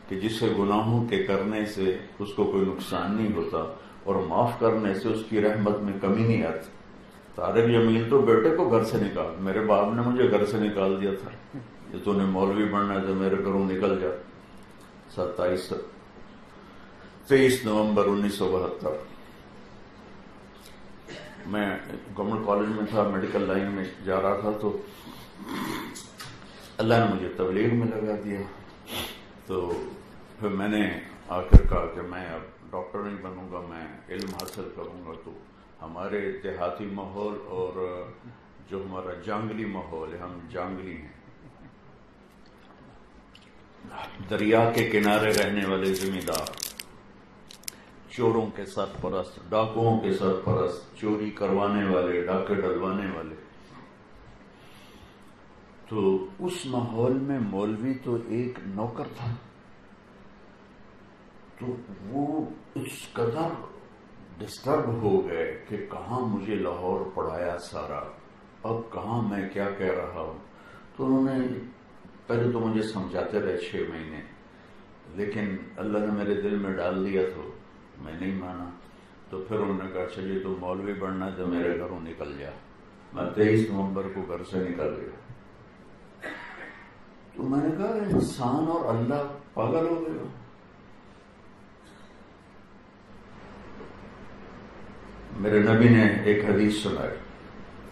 کہ جسے گناہوں کے کرنے سے اس کو کوئی نقصان نہیں ہوتا اور معاف کرنے سے اس کی رحمت میں کمی نہیں آتی. طارق جمیل تو بیٹے کو گھر سے نکال، میرے باپ نے مجھے گھر سے نکال دیا تھا کہ تو نے مولوی بننا ہے تو میرے گھروں نکل جا. 23 نومبر 1972 میں گورنمنٹ کالج میں تھا، میڈیکل لائن میں جا رہا تھا، تو اللہ نے مجھے تبلیغ میں لگا دیا. تو پھر میں نے آ کر کہا کہ میں اب ڈاکٹر نہیں بنوں گا، میں علم حاصل کروں گا. تو ہمارے دیہاتی ماحول اور جو ہمارا جانگلی ماحول ہے، ہم جانگلی ہیں، دریا کے کنارے رہنے والے زمیندار، چوروں کے سرپرست، ڈاکوؤں کے سرپرست، چوری کروانے والے، ڈاکے ڈلوانے والے. تو اس ماحول میں مولوی تو ایک نوکر تھا. تو وہ اس قدر ڈسٹرب ہو گئے کہ کہاں مجھے لاہور پڑھایا سارا، اب کہاں میں کیا کہہ رہا ہوں. تو انہوں نے پہلے تو مجھے سمجھاتے رہے 6 مہینے، لیکن اللہ نے میرے دل میں ڈال دیا تو میں نہیں مانا. تو پھر انہوں نے کہا چلیے تو مولوی بننا ہے تو میرے گھروں نکل جا. میں 23 نومبر کو گھر سے نکل گیا. تو میں نے کہا انسان اور اللہ پاگل ہو گئے. میرے نبی نے ایک حدیث سنائی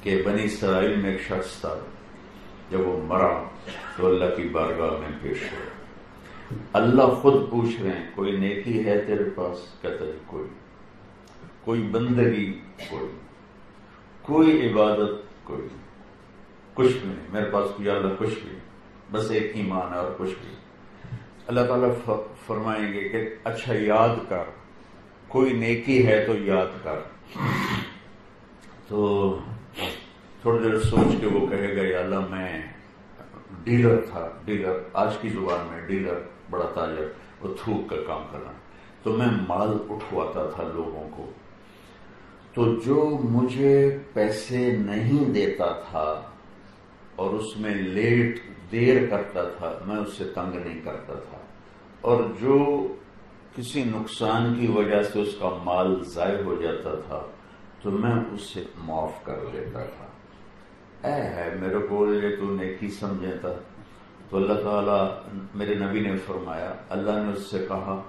کہ بنی اسرائیل میں ایک شخص تھا، جب وہ مرا تو اللہ کی بارگاہ میں پیش ہوا. اللہ خود پوچھ رہے ہیں کوئی نیکی ہے تیرے پاس؟ کہتا ہے کوئی بندگی، کوئی عبادت، کچھ بھی نہیں میرے پاس. کوئی اللہ کچھ بھی، بس ایک ایمان ہے اور کچھ بھی. اللہ تعالیٰ فرمائیں گے کہ اچھا یاد کر، کوئی نیکی ہے تو یاد کر. تو تھوڑی دیر سوچ کے وہ کہے گا یا اللہ میں ڈیلر تھا، ڈیلر آج کی زبان میں ڈیلر، بڑا تاجر، وہ تھوک کا کام کرنا. تو میں مال اٹھواتا تھا لوگوں کو، تو جو مجھے پیسے نہیں دیتا تھا اور اس میں دیر کرتا تھا میں اس سے تنگ نہیں کرتا تھا، اور جو کسی نقصان کی وجہ سے اس کا مال ضائع ہو جاتا تھا تو میں اس سے معاف کر دیتا تھا. اے ہے میرے کو یہ تو نیکی سمجھے تھا. تو اللہ تعالیٰ، میرے نبی نے فرمایا، اللہ نے اس سے کہا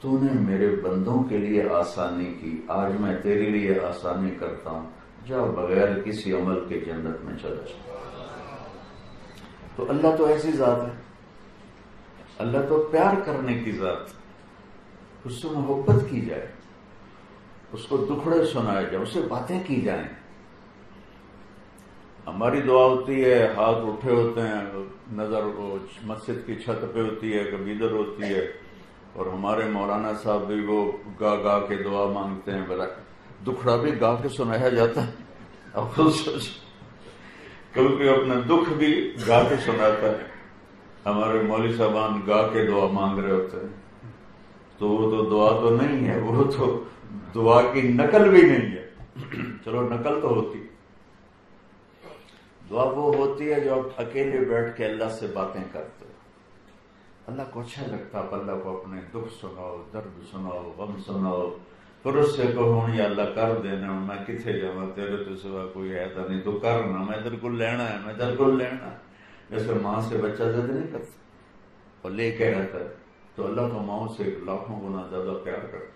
تو نے میرے بندوں کے لیے آسانی کی، آج میں تیرے لیے آسانی کرتا ہوں، جا بغیر کسی عمل کے جنت میں چلا جا. تو اللہ تو ایسی ذات ہے، اللہ تو پیار کرنے کی ذات، اس سے محبت کی جائے، اس کو دکھڑے سنائے جائے، اس سے باتیں کی جائیں. ہماری دعا ہوتی ہے، ہاتھ اٹھے ہوتے ہیں، نظر مسجد کی چھت پہ ہوتی ہے، کبھی ادھر ہوتی ہے، اور ہمارے مولانا صاحب بھی وہ گا کے دعا مانگتے ہیں. بلا دکھڑا بھی گا کے سنایا جاتا ہے. اب خود سوچ، کبھی اپنا دکھ بھی گا کے سناتا ہے. ہمارے مولوی صاحبان گا کے دعا مانگ رہے ہوتے ہیں. تو وہ تو دعا تو نہیں ہے، وہ تو دعا کی نقل بھی نہیں ہے. چلو نقل تو ہوتی، دعا وہ ہوتی ہے جو آپ اکیلے بیٹھ کے اللہ سے باتیں کرتے ہو. اللہ کو اچھا لگتا ہے اللہ کو اپنے دکھ سناؤ، درد سناؤ، غم سناؤ، پھر اس سے کہو یا اللہ کر دینا، میں کتنے جاؤں، تیرے تو سوا کوئی ہے تو نہیں، تو کرنا، میں تیرے کو لینا ہے، میں تیرے کو لینا ہے. جیسے ماں سے بچہ ضد نہیں کرتا اور لے کے رہتا ہے، تو اللہ تو ماں سے لاکھوں گنا زیادہ پیار کرتا ہے.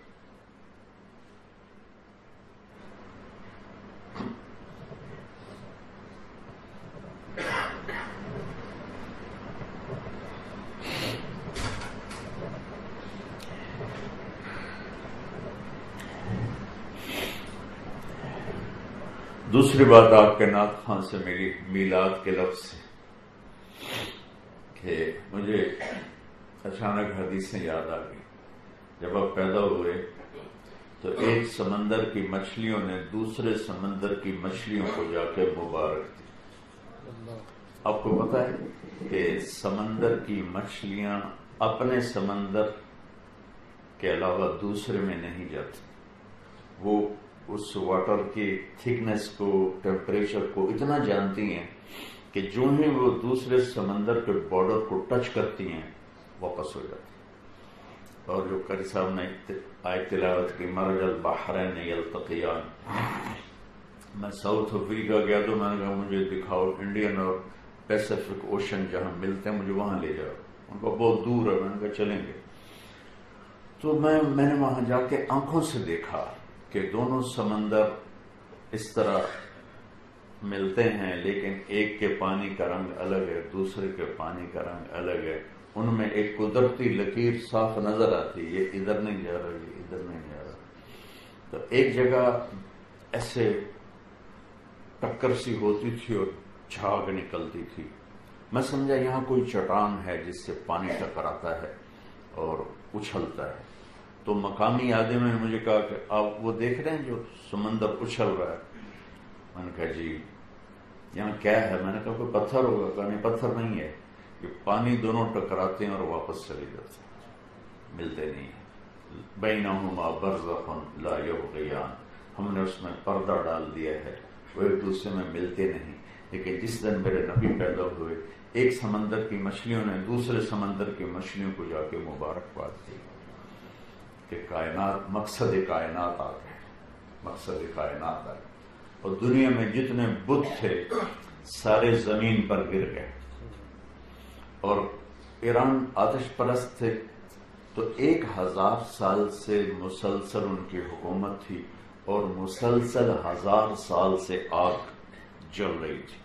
دوسری بات آپ کے نعت خواں سے میری میلاد کے لفظ سے، کہ مجھے اچانک حدیثیں یاد آ گئی. جب آپ پیدا ہوئے تو ایک سمندر کی مچھلیوں نے دوسرے سمندر کی مچھلیوں کو جا کے مبارک دی. آپ کو پتا ہے کہ سمندر کی مچھلیاں اپنے سمندر کے علاوہ دوسرے میں نہیں جاتی. وہ اس واٹر کی تھکنس کو، ٹیمپریچر کو اتنا جانتی ہیں کہ جو ہی وہ دوسرے سمندر کے بارڈر کو ٹچ کرتی ہیں واپس ہو جاتی ہیں. اور جو قاری صاحب نے آیت تلاوت کی مرج البحرین یلتقیان، میں ساؤتھ افریقہ گیا تو میں نے کہا مجھے دکھاؤ انڈین اور پیسیفک اوشن جہاں ملتے ہیں، مجھے وہاں لے جاؤ۔ ان کو بہت دور ہے، میں نے کہا چلیں گے۔ تو میں نے وہاں جا کے آنکھوں سے دیکھا کہ دونوں سمندر اس طرح ملتے ہیں، لیکن ایک کے پانی کا رنگ الگ ہے، دوسرے کے پانی کا رنگ الگ ہے۔ ان میں ایک قدرتی لکیر صاف نظر آتی، یہ ادھر نہیں جا رہا، یہ ادھر نہیں جا رہا۔ تو ایک جگہ ایسے ٹکر سی ہوتی تھی اور جھاگ نکلتی تھی، میں سمجھا یہاں کوئی چٹان ہے جس سے پانی ٹکراتا ہے اور اچھلتا ہے۔ تو مقامی آدمی نے مجھے کہا کہ آپ وہ دیکھ رہے ہیں جو سمندر اچھل رہا ہے؟ میں نے کہا جی۔ یہاں کیا ہے؟ میں نے کہا کوئی پتھر ہوگا۔ کہا نہیں، پتھر نہیں ہے، یہ پانی دونوں ٹکراتے ہیں اور واپس چلے جاتے ہیں، ملتے نہیں ہیں۔ بینہما برزخ لا یبغیان، ہم نے اس میں پردہ ڈال دیا ہے، وہ ایک دوسرے میں ملتے نہیں۔ لیکن جس دن میرے نبی پیدا ہوئے، ایک سمندر کی مچھلیوں نے دوسرے سمندر کی مچھلیوں کو جا کے مبارکباد دی کہ کائنات، مقصد کائنات آ گئے، مقصد کائنات آ گئے۔ اور دنیا میں جتنے بت تھے سارے زمین پر گر گئے۔ اور ایران آتش پرست تھے، تو 1000 سال سے مسلسل ان کی حکومت تھی اور مسلسل 1000 سال سے آگ جل رہی تھی۔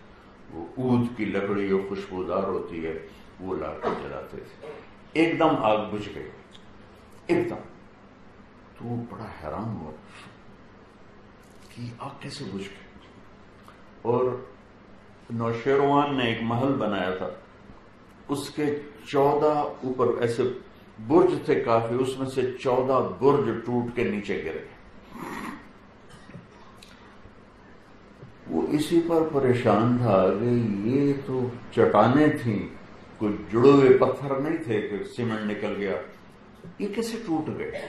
وہ عود کی لکڑی جو خوشبودار ہوتی ہے وہ لا کے جلاتے تھے۔ ایک دم آگ بجھ گئی، ایک دم۔ تو وہ بڑا حیران ہوا کہ آگ کیسے بجھ گئی۔ اور نوشیروان نے ایک محل بنایا تھا، اس کے 14 اوپر ایسے برج تھے کافی، اس میں سے 14 برج ٹوٹ کے نیچے گر گئے۔ وہ اسی پر پریشان تھا کہ یہ تو چٹانیں تھیں، کوئی جڑے ہوئے پتھر نہیں تھے کہ سیمنٹ نکل گیا، یہ کیسے ٹوٹ گئے؟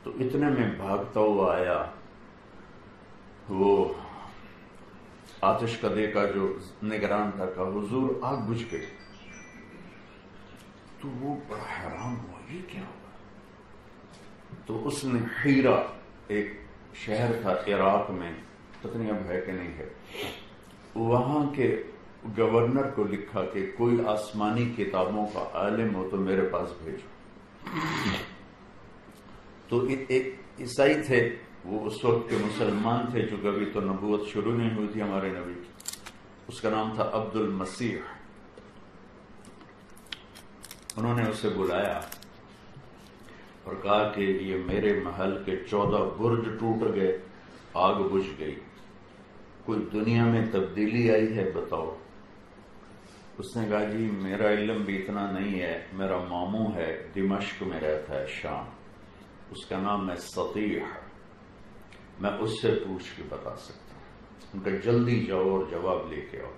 تو اتنے میں بھاگتا ہوا آیا وہ آتش کدے کا جو نگران تھا، کہا حضور آگ بجھ گئی۔ تو وہ بڑا حیران ہوا، یہ کیا ہوا؟ تو اس نے حیرہ، ایک شہر تھا عراق میں، پتہ نہیں اب ہے کہ نہیں ہے، وہاں کے گورنر کو لکھا کہ کوئی آسمانی کتابوں کا عالم ہو تو میرے پاس بھیجو۔ تو ایک عیسائی تھے، وہ اس وقت کے مسلمان تھے، جو کبھی تو نبوت شروع نہیں ہوئی تھی ہمارے نبی کی، اس کا نام تھا عبد المسیح۔ انہوں نے اسے بلایا اور کہا کہ یہ میرے محل کے 14 برج ٹوٹ گئے، آگ بجھ گئی، کوئی دنیا میں تبدیلی آئی ہے بتاؤ؟ اس نے کہا جی میرا علم بھی اتنا نہیں ہے، میرا ماموں ہے دمشق میں رہتا ہے شام، اس کا نام ہے سطیح، میں اس سے پوچھ کے بتا سکتا ہوں۔ ان کا جلدی جاؤ اور جواب لے کے آؤ۔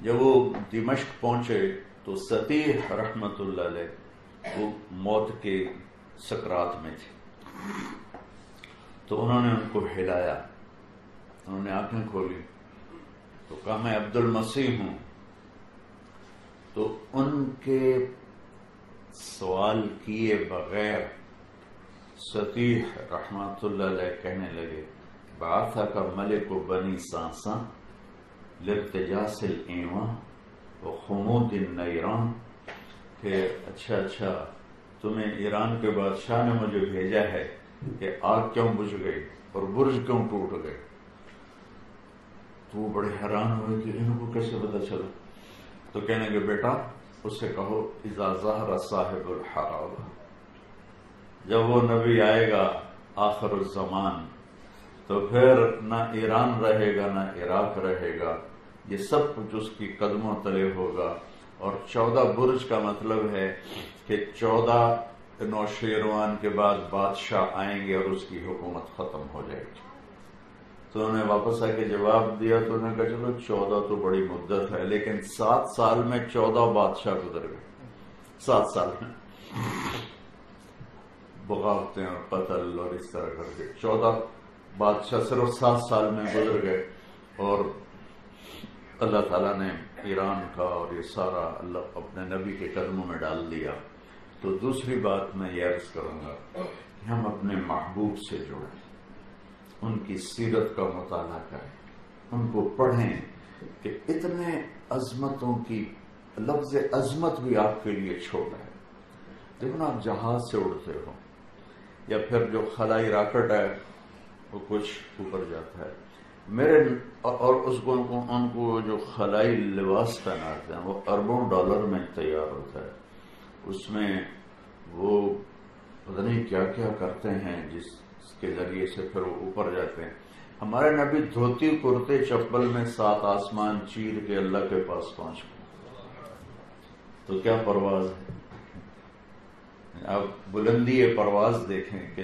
جب وہ دمشق پہنچے تو سطیح رحمت اللہ علیہ وہ موت کے سکرات میں تھے۔ تو انہوں نے ان کو ہلایا، انہوں نے آنکھیں کھولی تو کہا میں عبد المسیح ہوں۔ تو ان کے سوال کیے بغیر سطیح رحمت اللہ علیہ کہنے لگے بعثک ملک بنی ساساں لارتجاس الایواں وخمود النیران، کہ اچھا تمہیں ایران کے بادشاہ نے مجھے بھیجا ہے کہ آگ کیوں بجھ گئی اور برج کیوں ٹوٹ گئے۔ تو وہ بڑے حیران ہوئے کہ ان کو کیسے پتا چلا؟ تو کہنے کہ بیٹا اس سے کہو اذا ظہر صاحب الحراب، جب وہ نبی آئے گا آخر الزمان تو پھر نہ ایران رہے گا نہ عراق رہے گا، یہ سب کچھ اس کی قدموں تلے ہوگا۔ اور 14 برج کا مطلب ہے کہ 14 نوشیروان کے بعد بادشاہ آئیں گے اور اس کی حکومت ختم ہو جائے گی۔ تو انہوں نے واپس آ کے جواب دیا تو انہوں نے کہا چلو 14 تو بڑی مدت ہے، لیکن 7 سال میں 14 بادشاہ گزر گئے، 7 سال میں بغاوتیں اور قتل اور اس طرح کر کے 14 بادشاہ صرف 7 سال میں گزر گئے۔ اور اللہ تعالیٰ نے ایران کا اور یہ سارا اللہ اپنے نبی کے قدموں میں ڈال دیا۔ تو دوسری بات میں یہ عرض کروں گا کہ ہم اپنے محبوب سے جڑیں، ان کی سیرت کا مطالعہ کریں، ان کو پڑھیں کہ اتنے عظمتوں کی لفظ عظمت بھی آپ کے لیے چھوٹا ہے۔ دیکھو آپ جہاز سے اڑتے ہو یا پھر جو خلائی راکٹ ہے وہ کچھ اوپر جاتا ہے، اور اس کو ان کو جو خلائی لباس پہناتے ہیں وہ اربوں ڈالر میں تیار ہوتا ہے، اس میں وہ پتہ نہیں کیا کیا کرتے ہیں جس کے ذریعے سے پھر وہ اوپر جاتے ہیں۔ ہمارے نبی دھوتی کرتے چپل میں 7 آسمان چیر کے اللہ کے پاس پہنچ گئے، تو کیا پرواز ہے۔ آپ بلندی پرواز دیکھیں کہ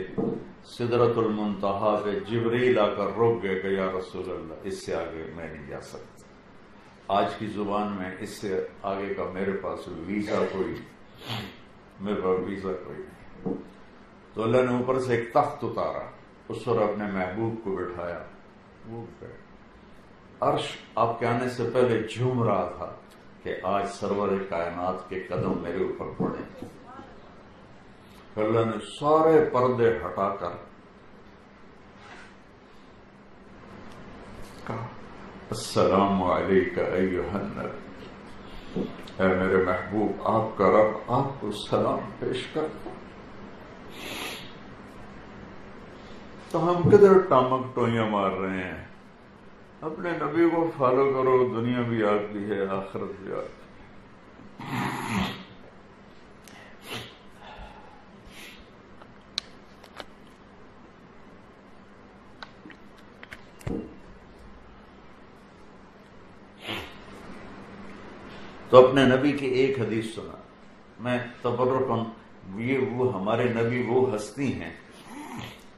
سدرۃ المنتہا پہ جبریل آ کر روک گئے کہ یا رسول اللہ اس سے آگے میں نہیں جا سکتا، آج کی زبان میں اس سے آگے کا میرے پاس ویزا کوئی نہیں۔ تو اللہ نے اوپر سے ایک تخت اتارا، اس پر اپنے محبوب کو بٹھایا، وہ عرش آپ کے آنے سے پہلے جھوم رہا تھا کہ آج سرور کائنات کے قدم میرے اوپر پڑے۔ اللہ نے سارے پردے ہٹا کر کہا السلام علیک ایھا النبی، اے میرے محبوب آپ کا رب آپ کو سلام پیش کرتا۔ تو ہم کدھر ٹامک ٹوئیاں مار رہے ہیں؟ اپنے نبی کو فالو کرو، دنیا بھی آپ کی ہے، آخرت بھی آپ کی۔ تو اپنے نبی کی ایک حدیث سنا، میں تبرکن، یہ وہ ہمارے نبی وہ ہستی ہیں۔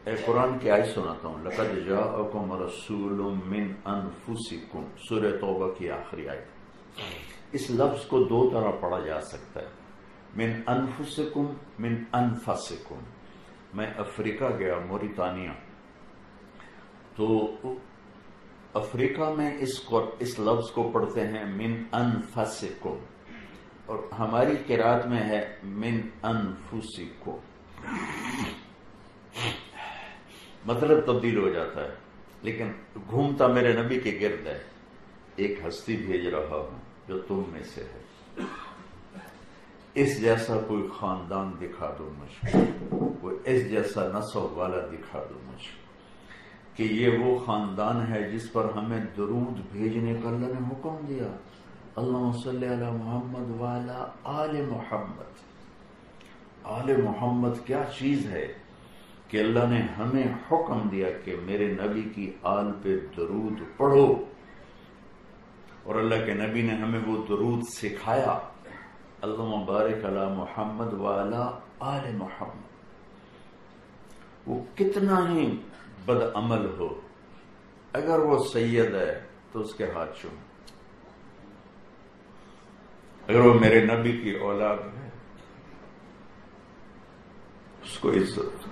ایک قرآن کی آیت سناتا ہوں، لقد جاءکم رسول من انفسکم، سورہ توبہ کی آخری آیت۔ اس لفظ کو 2 طرح پڑھا جا سکتا ہے، من انفسکم، من انفسکم۔ میں افریقہ گیا، موریتانیہ، تو افریقہ میں اس لفظ کو پڑھتے ہیں من انفسکم، اور ہماری قرات میں ہے من انفسکم، مطلب تبدیل ہو جاتا ہے، لیکن گھومتا میرے نبی کے گرد ہے۔ ایک ہستی بھیج رہا ہوں جو تم میں سے ہے، اس جیسا کوئی خاندان دکھا دو مجھ کو، کوئی اس جیسا نسب والا دکھا دو مجھ کو کہ یہ وہ خاندان ہے جس پر ہمیں درود بھیجنے کا اللہ نے حکم دیا۔ اللہم صلی علی محمد وعلی آل محمد۔ آل محمد کیا چیز ہے کہ اللہ نے ہمیں حکم دیا کہ میرے نبی کی آل پہ درود پڑھو، اور اللہ کے نبی نے ہمیں وہ درود سکھایا، اللہم بارک علی محمد وعلی آل محمد۔ وہ کتنا ہی بد عمل ہو، اگر وہ سید ہے تو اس کے ہاتھ چوم، اگر وہ میرے نبی کی اولاد ہے اس کو عزت۔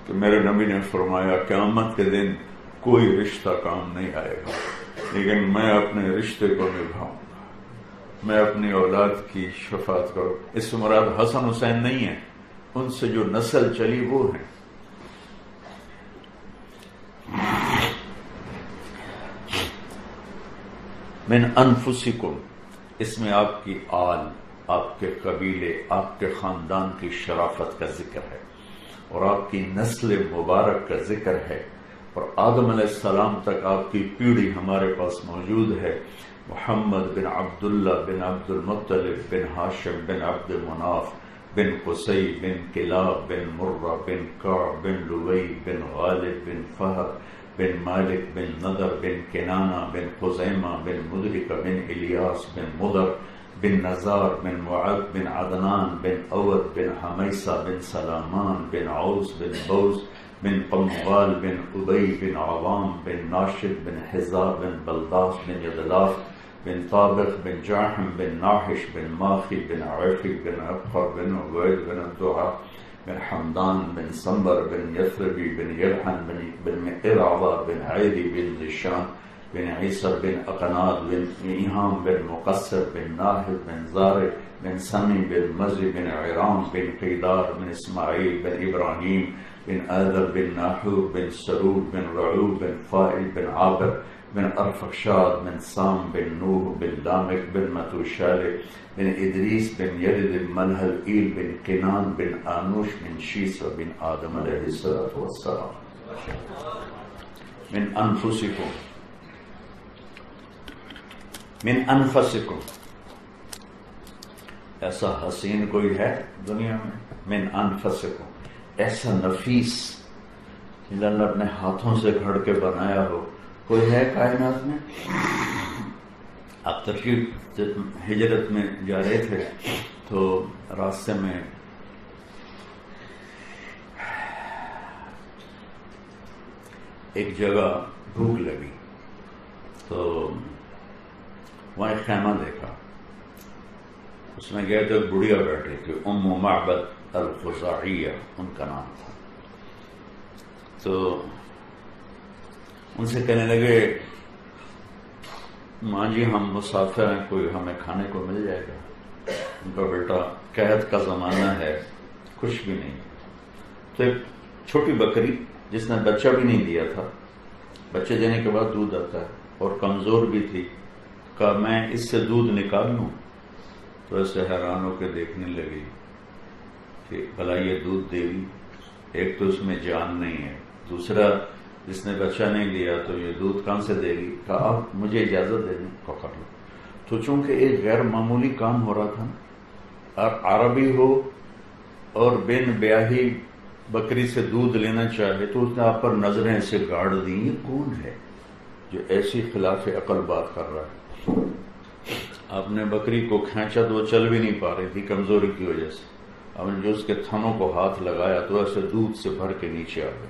کہ میرے نبی نے فرمایا قیامت کے دن کوئی رشتہ کام نہیں آئے گا، لیکن میں اپنے رشتے کو نبھاؤں گا، میں اپنی اولاد کی شفاعت کروں۔ اس سے مراد حسن حسین نہیں ہے، ان سے جو نسل چلی وہ ہیں۔ من انفسکم، اس میں آپ کی آل، آپ کے قبیلے، آپ کے خاندان کی شرافت کا ذکر ہے، اور آپ کی نسل مبارک کا ذکر ہے، اور آدم علیہ السلام تک آپ کی پیڑھی ہمارے پاس موجود ہے۔ محمد بن عبداللہ بن عبد المطلب بن ہاشم بن عبد مناف بن قصی بن کلاب بن مرہ بن کعب بن لوی بن غالب بن فہر بن مالک بن نضر بن کنانہ بن خزیمہ بن مدرکہ بن الیاس بن مضر بن نزار بن معد بن عدنان بن اود بن حمیسہ بن سلامان بن عوس بن بوز بن قموال بن ابی بن عوام بن ناشد بن حزا بن بلداس بن یدلاف بن طابق بن جاحم بن ناحش بن ماخی بن عفی بن ابقر بن عبید بن الدعا بن حمدان بن سنبر بن یثربی بن یلحن بن ارعبا بن عیدی بن ذشان بن عیسر بن اقناد بن ایہام بن مقصر بن ناہد بن زارع بن سمی بن مزی بن عرام بن قیدار بن اسماعیل بن ابراہیم بن آدر بن ناحور بن سرود بن رعوب بن فائل بن عابر بن ارفخشاد بن سام بن نوح بن لامک بن متوشالح بن ادریس بن یلد بن ملہل ایل بن قنان بن آنوش بن شیس بن آدم علیہ السلام من انفسکم ایسا حسین کوئی ہے دنیا میں؟ من انفسکم، ایسا نفیس جنہیں اللہ اپنے ہاتھوں سے گھڑ کے بنایا ہو، کوئی ہے کائنات میں؟ آپ ترکیب ہجرت میں جا رہے تھے تو راستے میں ایک جگہ بھوک لگی تو وہاں ایک خیمہ دیکھا، اس میں گئے تو ایک بڑھیا بیٹھی تھی، ام معبد الخزاعیہ ان کا نام تھا۔ تو ان سے کہنے لگے ماں جی ہم مسافر ہیں، کوئی ہمیں کھانے کو مل جائے گا؟ ان کا بیٹا قحط کا زمانہ ہے، کچھ بھی نہیں۔ تو ایک چھوٹی بکری جس نے بچہ بھی نہیں دیا تھا، بچے دینے کے بعد دودھ آتا ہے اور کمزور بھی تھی، کہا میں اس سے دودھ نکال لوں؟ تو ایسے حیران ہو کے دیکھنے لگی کہ بھلا یہ دودھ دے گی؟ ایک تو اس میں جان نہیں ہے، دوسرا جس نے بچہ نہیں لیا تو یہ دودھ کہاں سے دے گی؟ کہا آپ مجھے اجازت دے دیں، پکڑ لو۔ تو چونکہ ایک غیر معمولی کام ہو رہا تھا، اور عربی ہو اور بن بیاہی بکری سے دودھ لینا چاہے تو اس نے آپ پر نظریں ایسے گاڑ دی، یہ کون ہے جو ایسی خلاف عقل بات کر رہا ہے؟ آپ نے بکری کو کھینچا تو وہ چل بھی نہیں پا رہی تھی کمزوری کی وجہ سے، آپ نے جو اس کے تھنوں کو ہاتھ لگایا تو ایسے دودھ سے بھر کے نیچے آ گئے۔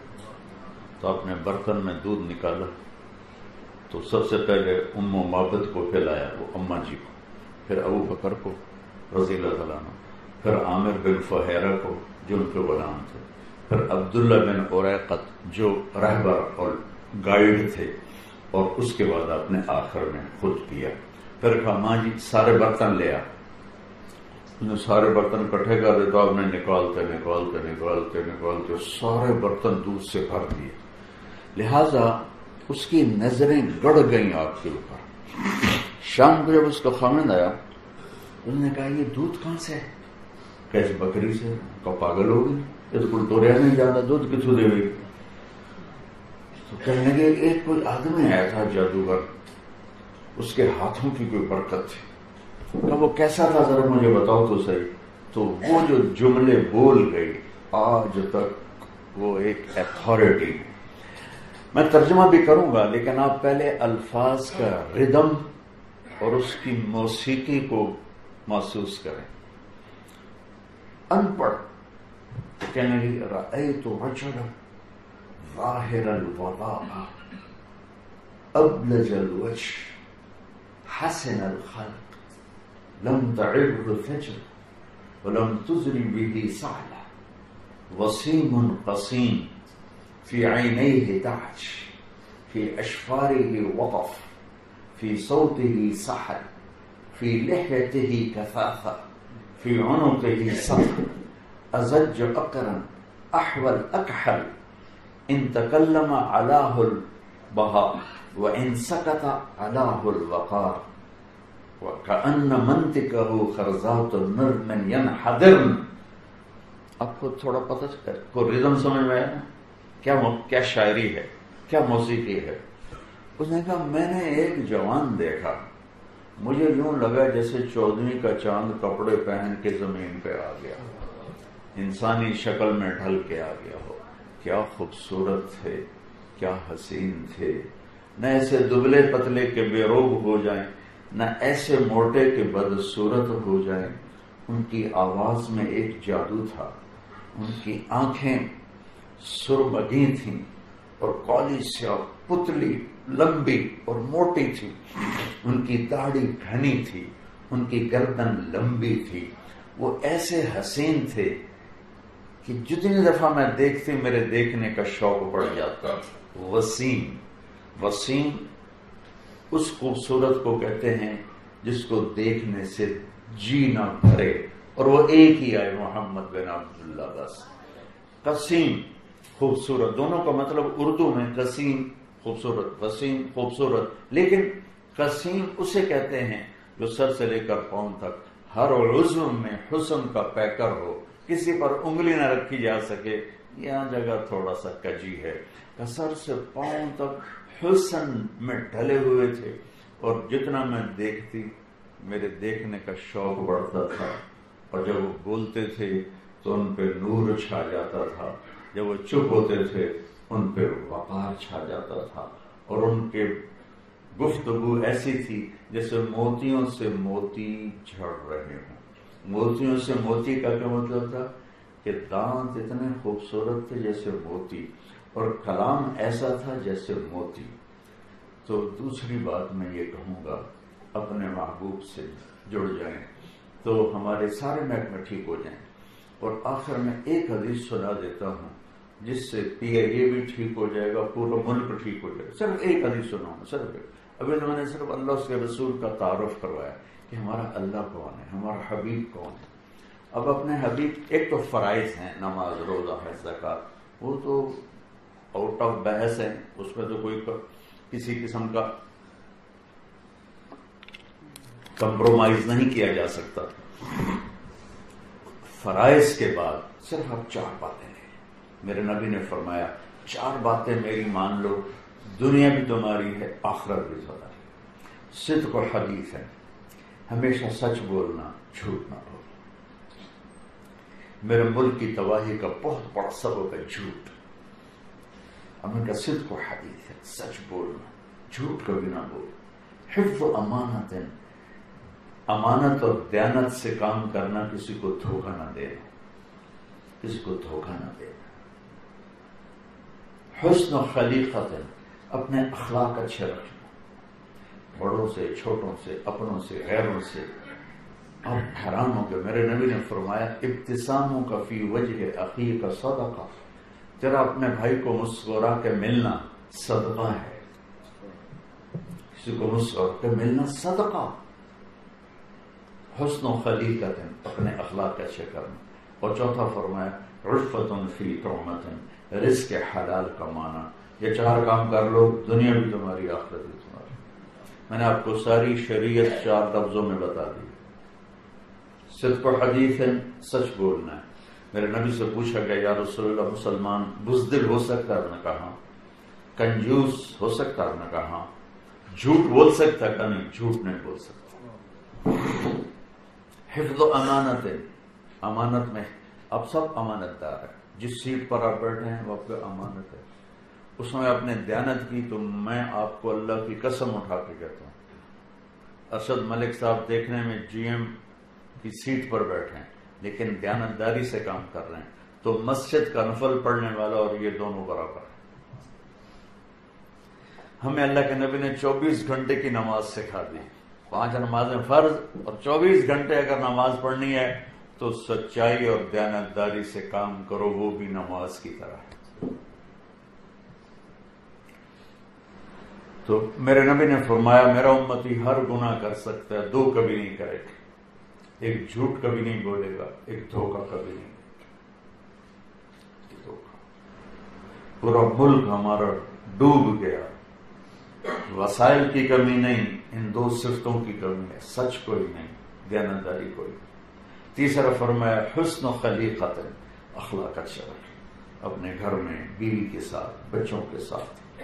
تو آپ نے برتن میں دودھ نکالا تو سب سے پہلے ام معبد کو پلایا، وہ اماں جی کو، پھر ابو بکر کو رضی اللہ تعالیٰ عنہ، پھر عامر بن فہیرہ کو جو ان کے غلام تھے، پھر عبداللہ بن اریقط جو رہبر اور گائیڈ تھے، اور اس کے بعد آپ نے آخر میں خود پیا۔ پھر کہا ماں جی سارے برتن لے آ، سارے برتن کٹھے کر دے تو آپ نے نکالتے سارے برتن دودھ سے بھر دیے، لہذا اس کی نظریں گڑ گئیں آپ کے اوپر۔ شام کو جب اس کا خامند آیا انہوں نے کہا یہ دودھ کہاں سے ہے؟ کیسے بکری سے؟ کہا پاگل ہو گئی، یہ تو کوئی دوریا نہیں جانا، دودھ کتوں دے گئی؟ تو کہنے لگے ایک کوئی آدمی آیا تھا جادوگر، اس کے ہاتھوں کی کوئی برکت تھی۔ کہ وہ کیسا تھا ذرا مجھے بتاؤ تو صحیح۔ تو وہ جو جملے بول گئی آج تک وہ ایک ایتھارٹی، میں ترجمہ بھی کروں گا لیکن آپ پہلے الفاظ کا ردم اور اس کی موسیقی کو محسوس کریں۔ ان پڑھ کہنے لگی رأیت رجلا ظاہر الوضاء ابلج الوجه حسن الخلق لم تعره فجر ولم تزري به سعلة وسيم قصيم في عينيه دعج في أشفاره وطف في صوته سحر في لحيته كثافة في عنقه سطر أزج أقرا أحول أكحل إن تكلم علاه البهاء وإن سكت علاه الوقار وكأن منطقه خرزات النر من ينحدرن۔ آپ کو تھوڑا پتہ کو ریدم سمجھ میں آیا نا؟ کیا شاعری ہے، کیا موسیقی ہے۔ اس نے کہا میں نے ایک جوان دیکھا، مجھے یوں لگا جیسے 14ویں کا چاند کپڑے پہن کے زمین پہ آ گیا، انسانی شکل میں ڈھل کے آ گیا ہو۔ کیا خوبصورت تھے، کیا حسین تھے، نہ ایسے دبلے پتلے کے بے روب ہو جائیں، نہ ایسے موٹے کے بدصورت ہو جائیں۔ ان کی آواز میں ایک جادو تھا، ان کی آنکھیں سرمگی تھیں اور کالی سیاہ پتلی لمبی اور موٹی تھی، ان کی داڑھی گھنی تھی، ان کی گردن لمبی تھی۔ وہ ایسے حسین تھے کہ جتنی دفعہ میں دیکھتی میرے دیکھنے کا شوق بڑھ جاتا۔ وسیم اس خوبصورت کو کہتے ہیں جس کو دیکھنے سے جی نہ بھرے، اور وہ ایک ہی آئے، محمد بن عبداللہ بس۔ قسیم خوبصورت، دونوں کا مطلب اردو میں قسیم خوبصورت، وسیم خوبصورت، لیکن قسیم اسے کہتے ہیں جو سر سے لے کر پاؤں تک ہر عضو میں حسن کا پیکر ہو، کسی پر انگلی نہ رکھی جا سکے، یہاں جگہ تھوڑا سا کجی ہے، سر سے پاؤں تک حسن میں ڈھلے ہوئے تھے، اور جتنا میں دیکھتی میرے دیکھنے کا شوق بڑھتا تھا، اور جب وہ بولتے تھے تو ان پہ نور چھا جاتا تھا، جب وہ چپ ہوتے تھے ان پہ وقار چھا جاتا تھا، اور ان کے گفتگو ایسی تھی جیسے موتیوں سے موتی جھڑ رہے ہوں۔ موتیوں سے موتی کا کیا مطلب تھا کہ دانت اتنے خوبصورت تھے جیسے موتی، اور کلام ایسا تھا جیسے موتی۔ تو دوسری بات میں یہ کہوں گا، اپنے محبوب سے جڑ جائیں تو ہمارے سارے محکمے ٹھیک ہو جائیں۔ اور آخر میں ایک حدیث سنا دیتا ہوں جس سے PIA بھی ٹھیک ہو جائے گا، پورا ملک ٹھیک ہو جائے گا۔ صرف ایک حدیث سناؤں گا، صرف ایک۔ ابھی تو میں نے صرف اللہ اس کے رسول کا تعارف کروایا کہ ہمارا اللہ کون ہے، ہمارا حبیب کون ہے۔ اب اپنے حبیب، ایک تو فرائض ہیں، نماز، روزہ، حج، زکوٰۃ، وہ تو آؤٹ آف بحث ہیں، اس میں تو کوئی کسی قسم کا کمپرومائز نہیں کیا جا سکتا۔ فرائض کے بعد صرف اب 4 باتیں ہیں۔ میرے نبی نے فرمایا 4 باتیں میری مان لو، دنیا بھی تمہاری ہے، آخرت بھی تمہاری ہے۔ صدق و حدیث ہے، ہمیشہ سچ بولنا، جھوٹ نہ بولنا۔ میرے ملک کی تباہی کا بہت بڑا سبب ہے جھوٹ۔ ہمیں کا صدق و حدیث ہے، سچ بولنا، جھوٹ کبھی نہ بولنا۔ حفظ و امانت ہے، امانت اور دیانت سے کام کرنا، کسی کو دھوکہ نہ دینا، کسی کو دھوکہ نہ دینا۔ حسن و خلیقت ہے، اپنے اخلاق اچھے رکھنا، بڑوں سے، چھوٹوں سے، اپنوں سے، غیروں سے۔ آپ حیران ہو گئے، میرے نبی نے فرمایا ابتساموں کا فی وجہ اخیک صدقہ، تیرا اپنے بھائی کو مسکرا کے ملنا صدقہ ہے، کسی کو مسکرا کے ملنا صدقہ۔ حسن و خلیقت ہے، اپنے اخلاق اچھے کرنا۔ اور چوتھا فرمایا عفت فی طعمۃ، رزق حلال کمانا۔ یہ 4 کام کر لو، دنیا بھی تمہاری، آخرت بھی تمہاری۔ میں نے آپ کو ساری شریعت 4 لفظوں میں بتا دی۔ صدق و حدیث ہے، سچ بولنا ہے۔ میرے نبی سے پوچھا گیا یا رسول اللہ مسلمان بزدل ہو سکتا ہے؟ آپ نے کہا کنجوس ہو سکتا ہے؟ آپ نے کہا جھوٹ بول سکتا ہے؟ نہیں، جھوٹ نہیں بول سکتا۔ حفظ و امانت ہے، امانت میں آپ سب امانت دار ہیں، جس سیٹ پر آپ بیٹھے ہیں وہ آپ کا امانت ہے۔ اس میں آپ نے دیانت کی تو میں آپ کو اللہ کی قسم اٹھا کے کہتا ہوں، ارشد ملک صاحب دیکھنے میں GM کی سیٹ پر بیٹھے ہیں لیکن دیانت داری سے کام کر رہے ہیں، تو مسجد کا نفل پڑھنے والا اور یہ دونوں برابر ہیں۔ ہمیں اللہ کے نبی نے 24 گھنٹے کی نماز سکھا دی، 5 نمازیں فرض، اور 24 گھنٹے اگر نماز پڑھنی ہے تو سچائی اور دیانتداری سے کام کرو، وہ بھی نماز کی طرح ہے۔ تو میرے نبی نے فرمایا میرا امتی ہر گناہ کر سکتا ہے، 2 کبھی نہیں کرے گا، ایک جھوٹ کبھی نہیں بولے گا، ایک دھوکہ کبھی نہیں دے گا۔ پورا ملک ہمارا ڈوب گیا، وسائل کی کمی نہیں، ان 2 صفتوں کی کمی ہے، سچ کوئی نہیں، دیانتداری کوئی نہیں۔ تیسرا فرمایا حسن و خلیقت، اخلاق اچھا رکھیں، اپنے گھر میں بیوی کے ساتھ، بچوں کے ساتھ،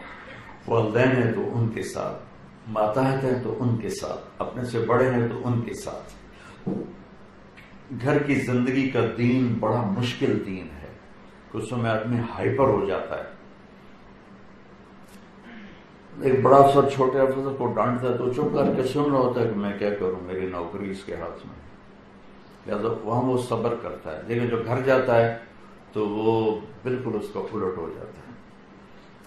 والدین ہیں تو ان کے ساتھ، ماتحت ہیں تو ان کے ساتھ، اپنے سے بڑے ہیں تو ان کے ساتھ۔ گھر کی زندگی کا دین بڑا مشکل دین ہے، اس میں آدمی ہائپر ہو جاتا ہے۔ ایک بڑا افسر چھوٹے افسر کو ڈانٹتا ہے تو چپ کر کے سن رہا ہوتا ہے کہ میں کیا کروں، میری نوکری اس کے ہاتھ میں، لہٰذا وہاں وہ صبر کرتا ہے، لیکن جو گھر جاتا ہے تو وہ بالکل اس کا الٹ ہو جاتا ہے۔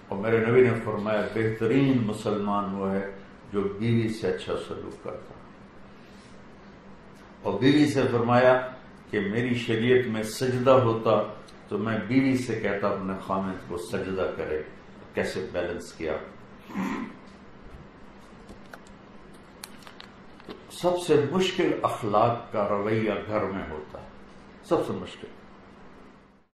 اور میرے نبی نے فرمایا بہترین مسلمان وہ ہے جو بیوی سے اچھا سلوک کرتا ہے۔ اور بیوی سے فرمایا کہ میری شریعت میں سجدہ ہوتا تو میں بیوی سے کہتا اپنے خامد کو سجدہ کرے۔ کیسے بیلنس کیا۔ سب سے مشکل اخلاق کا رویہ گھر میں ہوتا ہے، سب سے مشکل۔